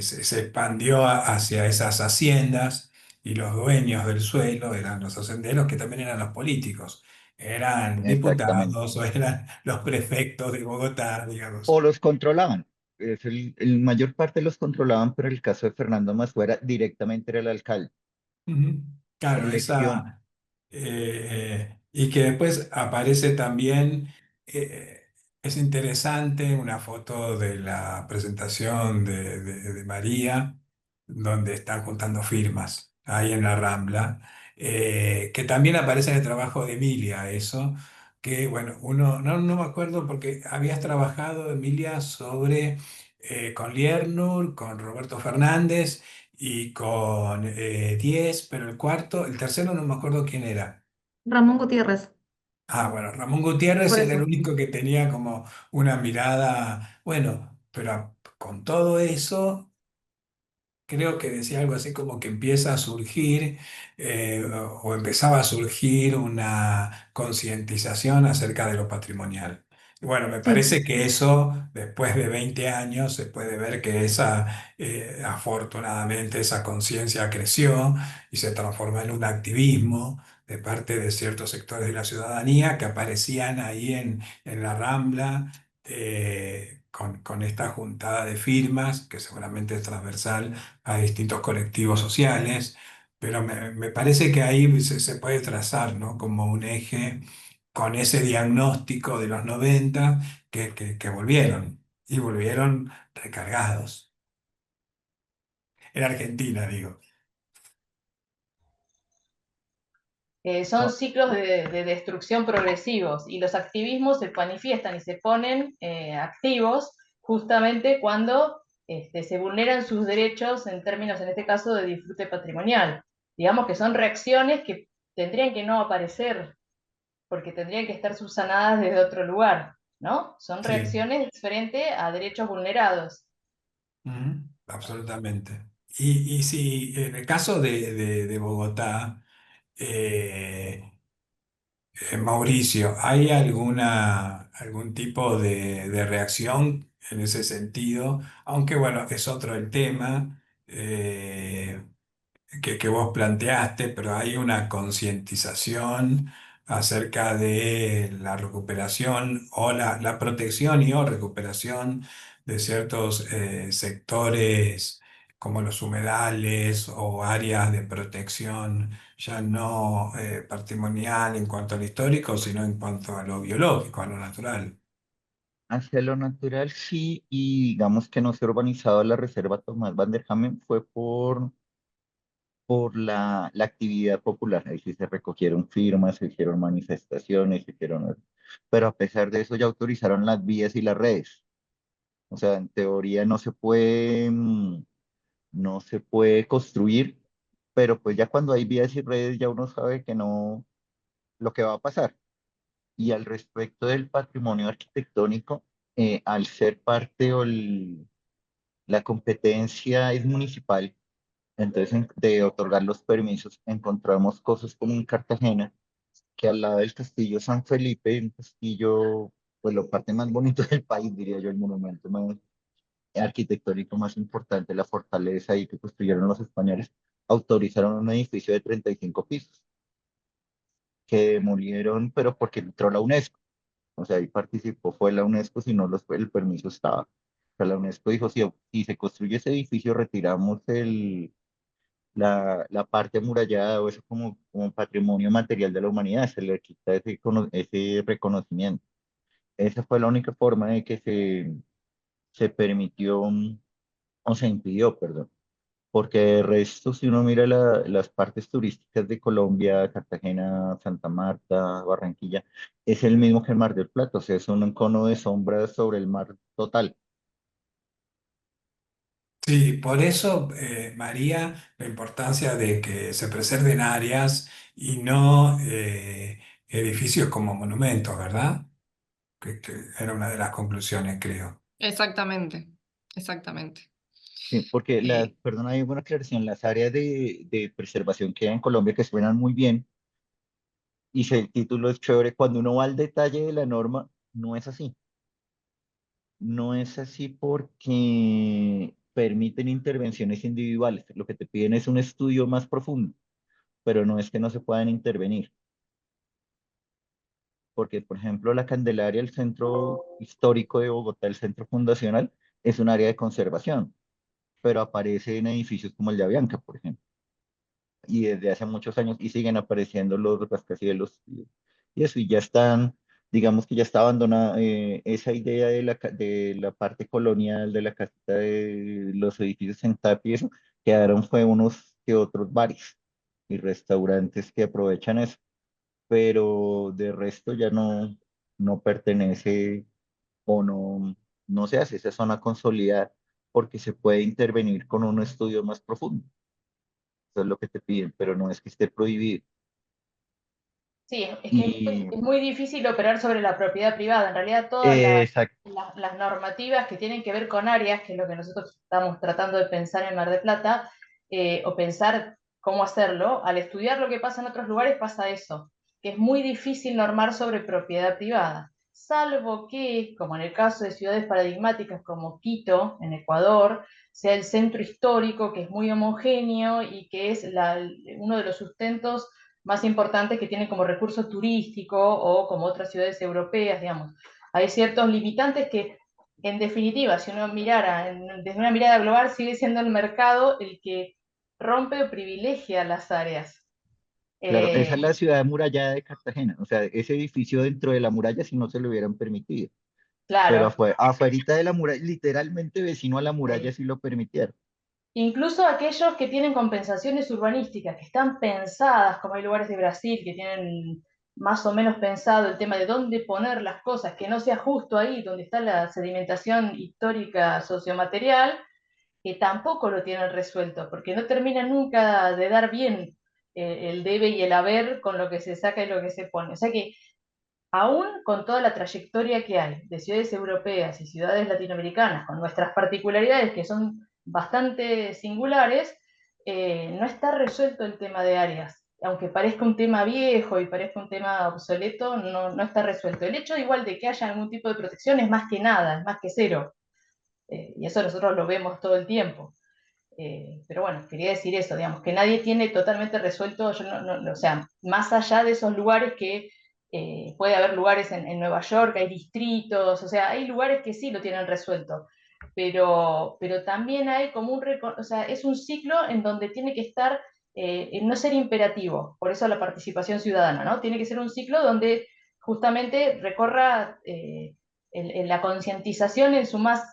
Se expandió hacia esas haciendas y los dueños del suelo eran los hacenderos, que también eran los políticos, eran Exactamente. diputados o eran los prefectos de Bogotá, O digamos. los controlaban. El mayor parte los controlaban, pero el caso de Fernando Mazuera directamente era el alcalde, Ujú. por Claro, elección. y que después aparece también, eh, es interesante una foto de la presentación de María, donde están juntando firmas, ahí en la Rambla, que también aparece en el trabajo de Emilia, eso, que bueno, no me acuerdo porque habías trabajado, Emilia, sobre, con Liernur, con Roberto Fernández y con 10, pero el tercero no me acuerdo quién era. Ramón Gutiérrez, Ah, bueno, Ramón Gutiérrez por era el eso. único que tenía como una mirada, bueno, pero con todo eso, creo que decía algo así como que empieza a surgir, o empezaba a surgir una concientización acerca de lo patrimonial. Bueno, me Sí. parece que eso, después de 20 años, se puede ver que afortunadamente, esa conciencia creció y se transformó en un activismo de parte de ciertos sectores de la ciudadanía que aparecían ahí en la Rambla, con esta juntada de firmas, que seguramente es transversal a distintos colectivos sociales, pero me parece que ahí se puede trazar, ¿no? Como un eje con ese diagnóstico de los 90 que volvieron, y volvieron recargados. En Argentina, digo. Son ciclos de destrucción progresivos y los activismos se manifiestan y se ponen activos justamente cuando se vulneran sus derechos en términos, en este caso, de disfrute patrimonial. Digamos que son reacciones que tendrían que no aparecer porque tendrían que estar subsanadas desde otro lugar, ¿no? Son Sí, reacciones frente a derechos vulnerados. ujú, absolutamente. Y si en el caso de Bogotá, eh, Mauricio, ¿hay algún tipo de reacción en ese sentido? Aunque bueno, es otro el tema. Que vos planteaste, pero hay una concientización acerca de la recuperación o la protección y o recuperación de ciertos sectores como los humedales o áreas de protección ya no patrimonial en cuanto a lo histórico, sino en cuanto a lo biológico, a lo natural. Hacia lo natural sí, y digamos que no se ha urbanizado la reserva Tomás Van der Hamen fue por la actividad popular. Ahí sí se recogieron firmas, se hicieron manifestaciones, se hicieron... Pero a pesar de eso ya autorizaron las vías y las redes. O sea, en teoría no se puede construir, pero pues ya cuando hay vías y redes ya uno sabe que no, lo que va a pasar. Y al respecto del patrimonio arquitectónico, al ser parte la competencia es municipal, entonces de otorgar los permisos, encontramos cosas como en Cartagena, que al lado del Castillo San Felipe, un castillo, pues lo parte más bonito del país, diría yo, el monumento más arquitectónico más importante, la fortaleza ahí que construyeron los españoles, autorizaron un edificio de 35 pisos que demolieron, pero porque entró la UNESCO. O sea, ahí participó, fue la UNESCO, si no el permiso estaba. O sea, la UNESCO dijo, si se construye ese edificio, retiramos la parte amurallada o eso como patrimonio material de la humanidad, se le quita ese reconocimiento. Esa fue la única forma de que se permitió, o se impidió, perdón. Porque de resto, si uno mira las partes turísticas de Colombia, Cartagena, Santa Marta, Barranquilla, es el mismo que el Mar del Plata, o sea, es un cono de sombra sobre el mar total. Sí, por eso, María, la importancia de que se preserven áreas y no edificios como monumentos, ¿verdad? Que era una de las conclusiones, creo. Exactamente, exactamente. Sí, porque Eh, perdón, hay una aclaración, las áreas de preservación que hay en Colombia que suenan muy bien, y si el título es chévere, cuando uno va al detalle de la norma, no es así. No es así porque permiten intervenciones individuales. Lo que te piden es un estudio más profundo, pero no es que no se puedan intervenir. Porque, por ejemplo, la Candelaria, el centro histórico de Bogotá, el centro fundacional, es un área de conservación, pero aparece en edificios como el de Avianca, por ejemplo. Y desde hace muchos años y siguen apareciendo los rascacielos y eso, y ya están, digamos que ya está abandonada esa idea de la parte colonial, de la casita de los edificios en tapia y eso, quedaron fue unos que otros bares y restaurantes que aprovechan eso, pero de resto ya no pertenece o no se hace esa zona consolidada porque se puede intervenir con un estudio más profundo. Eso es lo que te piden, pero no es que esté prohibido. Sí, es que Y es muy difícil operar sobre la propiedad privada. En realidad, todas exacto, las normativas que tienen que ver con áreas, que es lo que nosotros estamos tratando de pensar en Mar del Plata, o pensar cómo hacerlo, al estudiar lo que pasa en otros lugares pasa eso, que es muy difícil normar sobre propiedad privada. salvo que, como en el caso de ciudades paradigmáticas como Quito, en Ecuador, sea el centro histórico, que es muy homogéneo y que es uno de los sustentos más importantes que tiene como recurso turístico, o como otras ciudades europeas, digamos. Hay ciertos limitantes que, en definitiva, si uno mirara desde una mirada global, sigue siendo el mercado el que rompe o privilegia las áreas. Claro, esa es Eh, la ciudad amurallada de Cartagena. O sea, ese edificio dentro de la muralla si no se lo hubieran permitido. Pero claro. afuerita de la muralla, literalmente vecino a la muralla Sí. sí lo permitieron. Incluso aquellos que tienen compensaciones urbanísticas, que están pensadas, como hay lugares de Brasil que tienen más o menos pensado el tema de dónde poner las cosas, que no sea justo ahí donde está la sedimentación histórica sociomaterial, que tampoco lo tienen resuelto, porque no terminan nunca de dar bien el debe y el haber con lo que se saca y lo que se pone. O sea que aún con toda la trayectoria que hay de ciudades europeas y ciudades latinoamericanas, con nuestras particularidades que son bastante singulares, no está resuelto el tema de áreas. Aunque parezca un tema viejo y parezca un tema obsoleto, no está resuelto. El hecho igual de que haya algún tipo de protección es más que nada, es más que cero. Y eso nosotros lo vemos todo el tiempo. Pero bueno, quería decir eso, digamos, que nadie tiene totalmente resuelto, yo o sea, más allá de esos lugares que puede haber lugares en Nueva York, hay distritos, o sea, hay lugares que sí lo tienen resuelto, pero también hay como o sea, es un ciclo en donde tiene que estar, en no ser imperativo, por eso la participación ciudadana, ¿no? Tiene que ser un ciclo donde justamente recorra la concientización en su más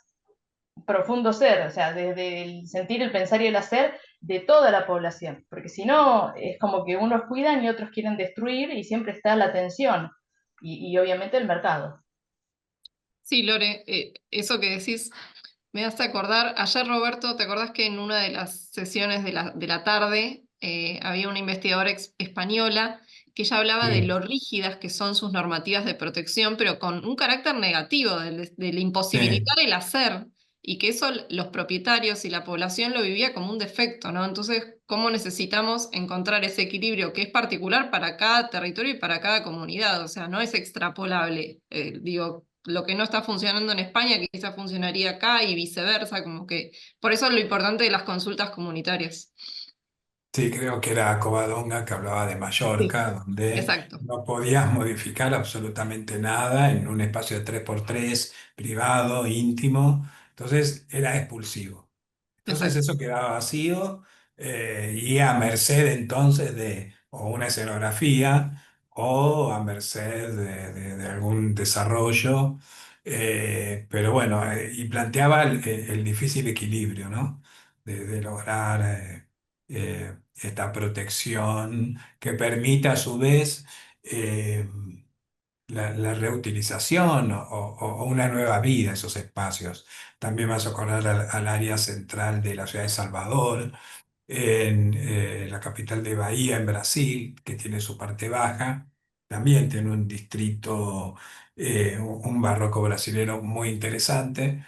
profundo ser, o sea, desde el sentir, el pensar y el hacer de toda la población, porque si no, es como que unos cuidan y otros quieren destruir y siempre está la tensión y obviamente el mercado. Sí, Lore, eso que decís me hace acordar, ayer Roberto, ¿te acordás que en una de las sesiones de la tarde había una investigadora española que ella hablaba de Sí, lo rígidas que son sus normativas de protección, pero con un carácter negativo, del sí. imposibilitar el hacer, y que eso los propietarios y la población lo vivía como un defecto, ¿no? Entonces, ¿cómo necesitamos encontrar ese equilibrio que es particular para cada territorio y para cada comunidad? O sea, no es extrapolable. Digo, lo que no está funcionando en España quizás funcionaría acá y viceversa, como que por eso es lo importante de las consultas comunitarias. Sí, creo que era Covadonga que hablaba de Sí, Mallorca, donde exacto, no podías modificar absolutamente nada en un espacio de 3x3 privado, íntimo. Entonces era expulsivo. Entonces exacto. eso quedaba vacío y a merced entonces de o una escenografía o a merced de algún desarrollo. Pero bueno, y planteaba el difícil equilibrio, ¿no? De lograr esta protección que permita a su vez la reutilización o una nueva vida a esos espacios. También me hace acordar al área central de la ciudad de Salvador, en la capital de Bahía, en Brasil, que tiene su parte baja. También tiene un distrito, un barroco brasilero muy interesante.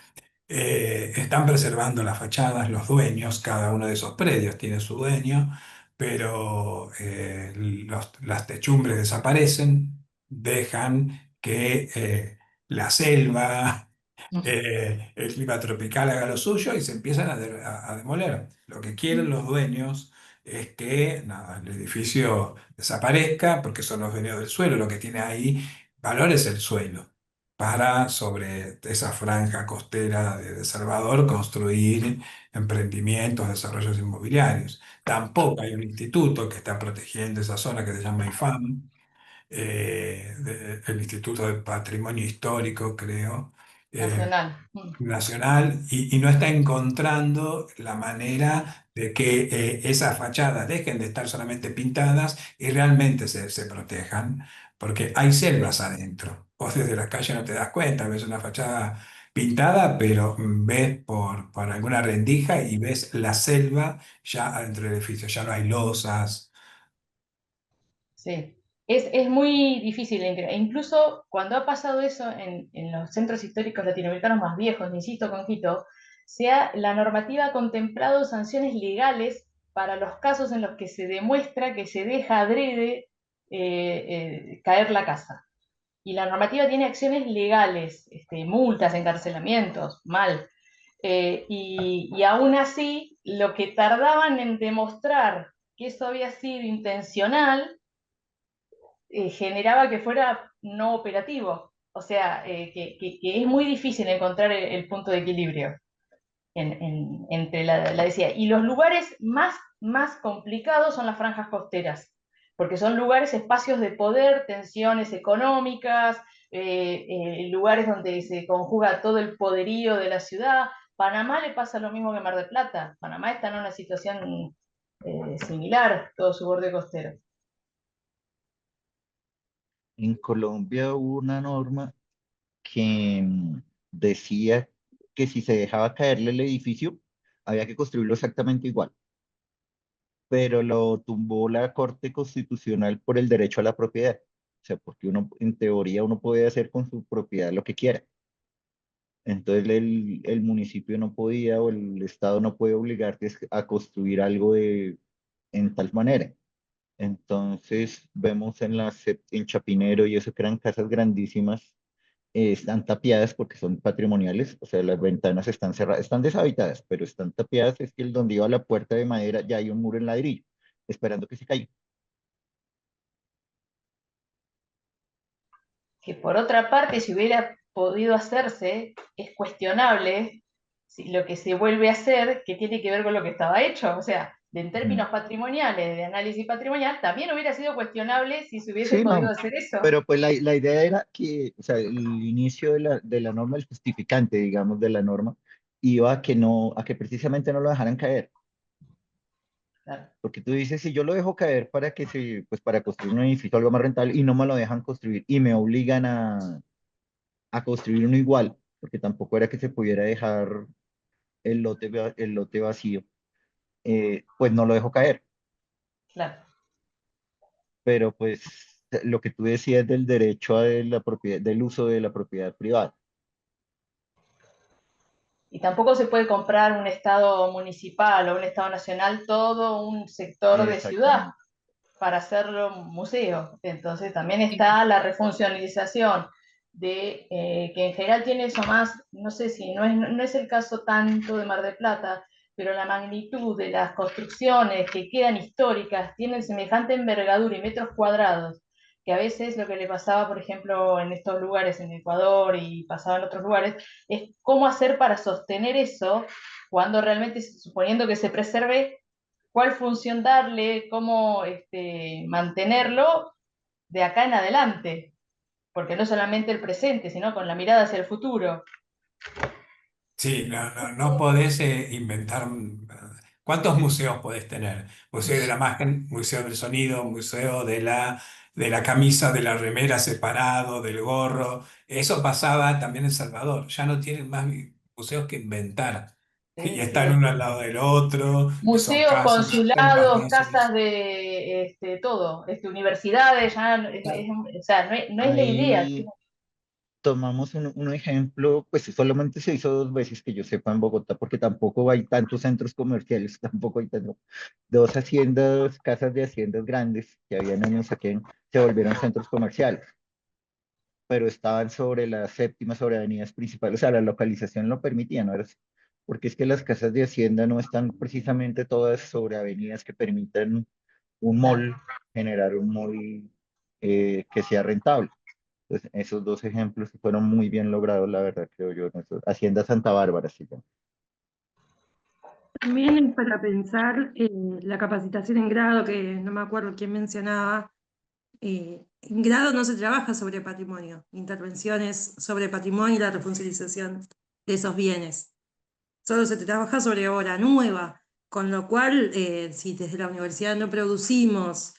Están preservando las fachadas, los dueños, cada uno de esos predios tiene su dueño, pero las techumbres desaparecen, dejan que la selva, el clima tropical haga lo suyo y se empiezan a demoler. Lo que quieren los dueños es que nada, el edificio desaparezca porque son los dueños del suelo, lo que tiene ahí valor es el suelo para sobre esa franja costera de Salvador construir emprendimientos, desarrollos inmobiliarios. Tampoco hay un instituto que está protegiendo esa zona que se llama IFAM, el Instituto de Patrimonio Histórico, creo, eh, Nacional. nacional, y no está encontrando la manera de que esas fachadas dejen de estar solamente pintadas y realmente se protejan, porque hay selvas adentro. Vos desde la calle no te das cuenta, ves una fachada pintada, pero ves por alguna rendija y ves la selva ya adentro del edificio, ya no hay losas. Sí, es muy difícil. E incluso cuando ha pasado eso en los centros históricos latinoamericanos más viejos, insisto con Quito, la normativa ha contemplado sanciones legales para los casos en los que se demuestra que se deja adrede caer la casa. y la normativa tiene acciones legales, multas, encarcelamientos, mal. Y aún así, lo que tardaban en demostrar que eso había sido intencional, generaba que fuera no operativo. O sea, que es muy difícil encontrar el punto de equilibrio entre la decía. Y los lugares más complicados son las franjas costeras, porque son lugares, espacios de poder, tensiones económicas, lugares donde se conjuga todo el poderío de la ciudad. Panamá le pasa lo mismo que Mar del Plata. Panamá está en una situación similar, todo su borde costero. En Colombia hubo una norma que decía que si se dejaba caerle el edificio, había que construirlo exactamente igual, pero lo tumbó la Corte Constitucional por el derecho a la propiedad. O sea, porque uno, en teoría, uno puede hacer con su propiedad lo que quiera. Entonces el municipio no podía o el Estado no puede obligarte a construir algo en tal manera. Entonces vemos en Chapinero y eso que eran casas grandísimas, están tapiadas porque son patrimoniales, o sea, las ventanas están cerradas, están deshabitadas, pero están tapiadas, es que el donde iba la puerta de madera ya hay un muro en ladrillo, esperando que se caiga. Que por otra parte, si hubiera podido hacerse, es cuestionable si lo que se vuelve a hacer, que tiene que ver con lo que estaba hecho. O sea, en Ujú. términos patrimoniales, de análisis patrimonial, también hubiera sido cuestionable si se hubiese Sí, podido no, hacer eso. pero pues la idea era que, o sea, el inicio de la norma, el justificante, digamos, de la norma, iba a que no, a que precisamente no lo dejaran caer. Claro. Porque tú dices, si yo lo dejo caer pues para construir un edificio algo más rentable y no me lo dejan construir y me obligan a construir uno igual, porque tampoco era que se pudiera dejar el lote vacío, pues no lo dejo caer. Claro. Pero pues lo que tú decías del derecho a la propiedad, del uso de la propiedad privada. Y tampoco se puede comprar un estado municipal o un estado nacional, todo un sector de ciudad Exactamente. para hacerlo museo. Entonces también está la refuncionalización que en general tiene eso más, no sé si no es el caso tanto de Mar del Plata, pero la magnitud de las construcciones que quedan históricas tienen semejante envergadura y metros cuadrados, que a veces lo que le pasaba, por ejemplo, en estos lugares, en Ecuador y pasaba en otros lugares, es cómo hacer para sostener eso cuando realmente, suponiendo que se preserve, cuál función darle, cómo mantenerlo de acá en adelante, porque no solamente el presente, sino con la mirada hacia el futuro. Sí, no podés inventar. ¿Cuántos museos podés tener? Museo de la imagen, museo del sonido, museo de la camisa, de la remera separado, del gorro. Eso pasaba también en Salvador. Ya no tienen más museos que inventar. Y Sí, están sí. uno al lado del otro, y son Museos, casas, son consulados, países. casas de todo, universidades, ya, o sea, no es la idea. Ahí tomamos un ejemplo, pues solamente se hizo 2 veces que yo sepa en Bogotá, porque tampoco hay tantos centros comerciales, tampoco hay tanto. Dos haciendas, casas de haciendas grandes que habían en Usaquén, se volvieron centros comerciales, pero estaban sobre la séptima, sobre avenidas principales, o sea, la localización lo permitía, ¿no? Porque es que las casas de hacienda no están precisamente todas sobre avenidas que permitan un Claro. mall, generar un mall que sea rentable. Entonces, esos dos ejemplos fueron muy bien logrados, la verdad, creo yo. Hacienda Santa Bárbara, sí. También es para pensar la capacitación en grado, que no me acuerdo quién mencionaba. En grado no se trabaja sobre patrimonio, intervenciones sobre patrimonio y la refuncionalización de esos bienes. Solo se trabaja sobre obra nueva, con lo cual, si desde la universidad no producimos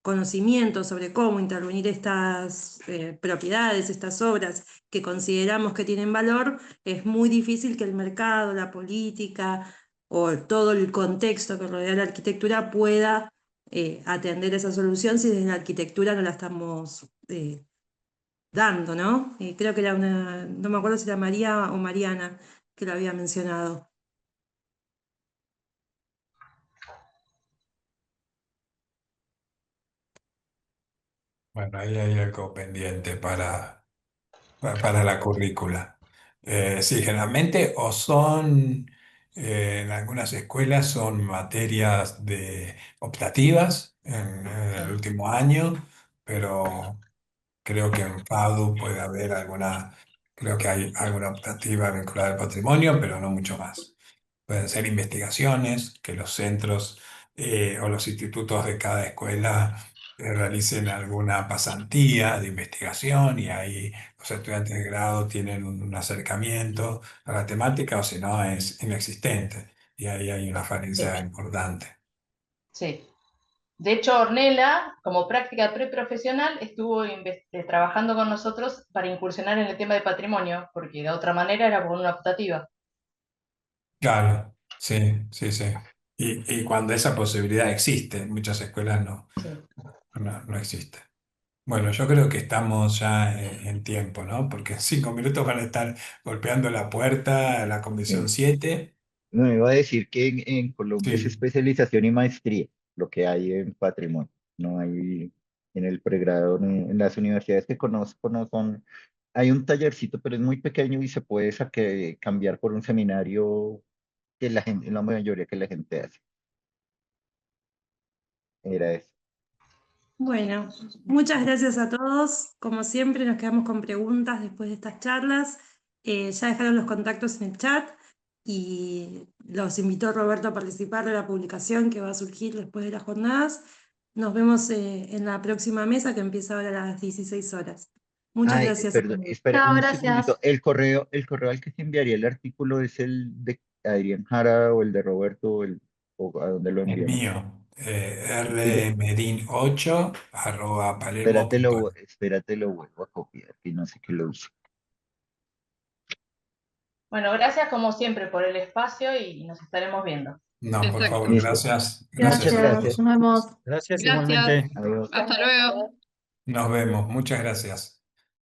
conocimiento sobre cómo intervenir estas propiedades, estas obras que consideramos que tienen valor, es muy difícil que el mercado, la política o todo el contexto que rodea la arquitectura pueda atender esa solución si desde la arquitectura no la estamos dando, ¿no? Creo que era no me acuerdo si era María o Mariana que lo había mencionado. Bueno, ahí hay algo pendiente para la currícula. Sí, generalmente o son, en algunas escuelas son materias optativas en el último año, pero creo que en FADU puede haber creo que hay alguna optativa vinculada al patrimonio, pero no mucho más. Pueden ser investigaciones, que los centros o los institutos de cada escuela realicen alguna pasantía de investigación y ahí los estudiantes de grado tienen un acercamiento a la temática o si no es inexistente y ahí hay una falencia Sí, importante. sí. De hecho, Ornella, como práctica preprofesional, estuvo trabajando con nosotros para incursionar en el tema de patrimonio, porque de otra manera era por una optativa. Claro, sí, sí, sí. Y cuando esa posibilidad existe, en muchas escuelas Sí. no existe. Bueno, yo creo que estamos ya en tiempo, ¿no? Porque en 5 minutos van a estar golpeando la puerta a la Comisión Eh, 7. No, iba a decir que en Colombia es Sí, especialización y maestría, lo que hay en patrimonio. No hay en el pregrado, en las universidades que conozco, no son. Hay un tallercito, pero es muy pequeño y se puede cambiar por un seminario que la gente, la mayoría que la gente hace. Era eso. Bueno, muchas gracias a todos. Como siempre, nos quedamos con preguntas después de estas charlas. Ya dejaron los contactos en el chat y los invitó Roberto a participar de la publicación que va a surgir después de las jornadas. Nos vemos en la próxima mesa que empieza ahora a las 16 horas. Muchas Ay, gracias a perdón, todos. espera Chao, un gracias. segundito. El correo al que se enviaría el artículo es el de Adrián Jara o el de Roberto o a dónde lo el enviamos. mío, Sí, rdmedin8@palermo.net. espérate, lo vuelvo a copiar, que no sé qué lo uso. Bueno, gracias como siempre por el espacio y nos estaremos viendo. No, por Exacto. favor, Listo. gracias. Muchas Gracias a Gracias, gracias. todos. nos vemos. Gracias Gracias. igualmente. Adiós. Hasta luego. Nos vemos. Muchas gracias.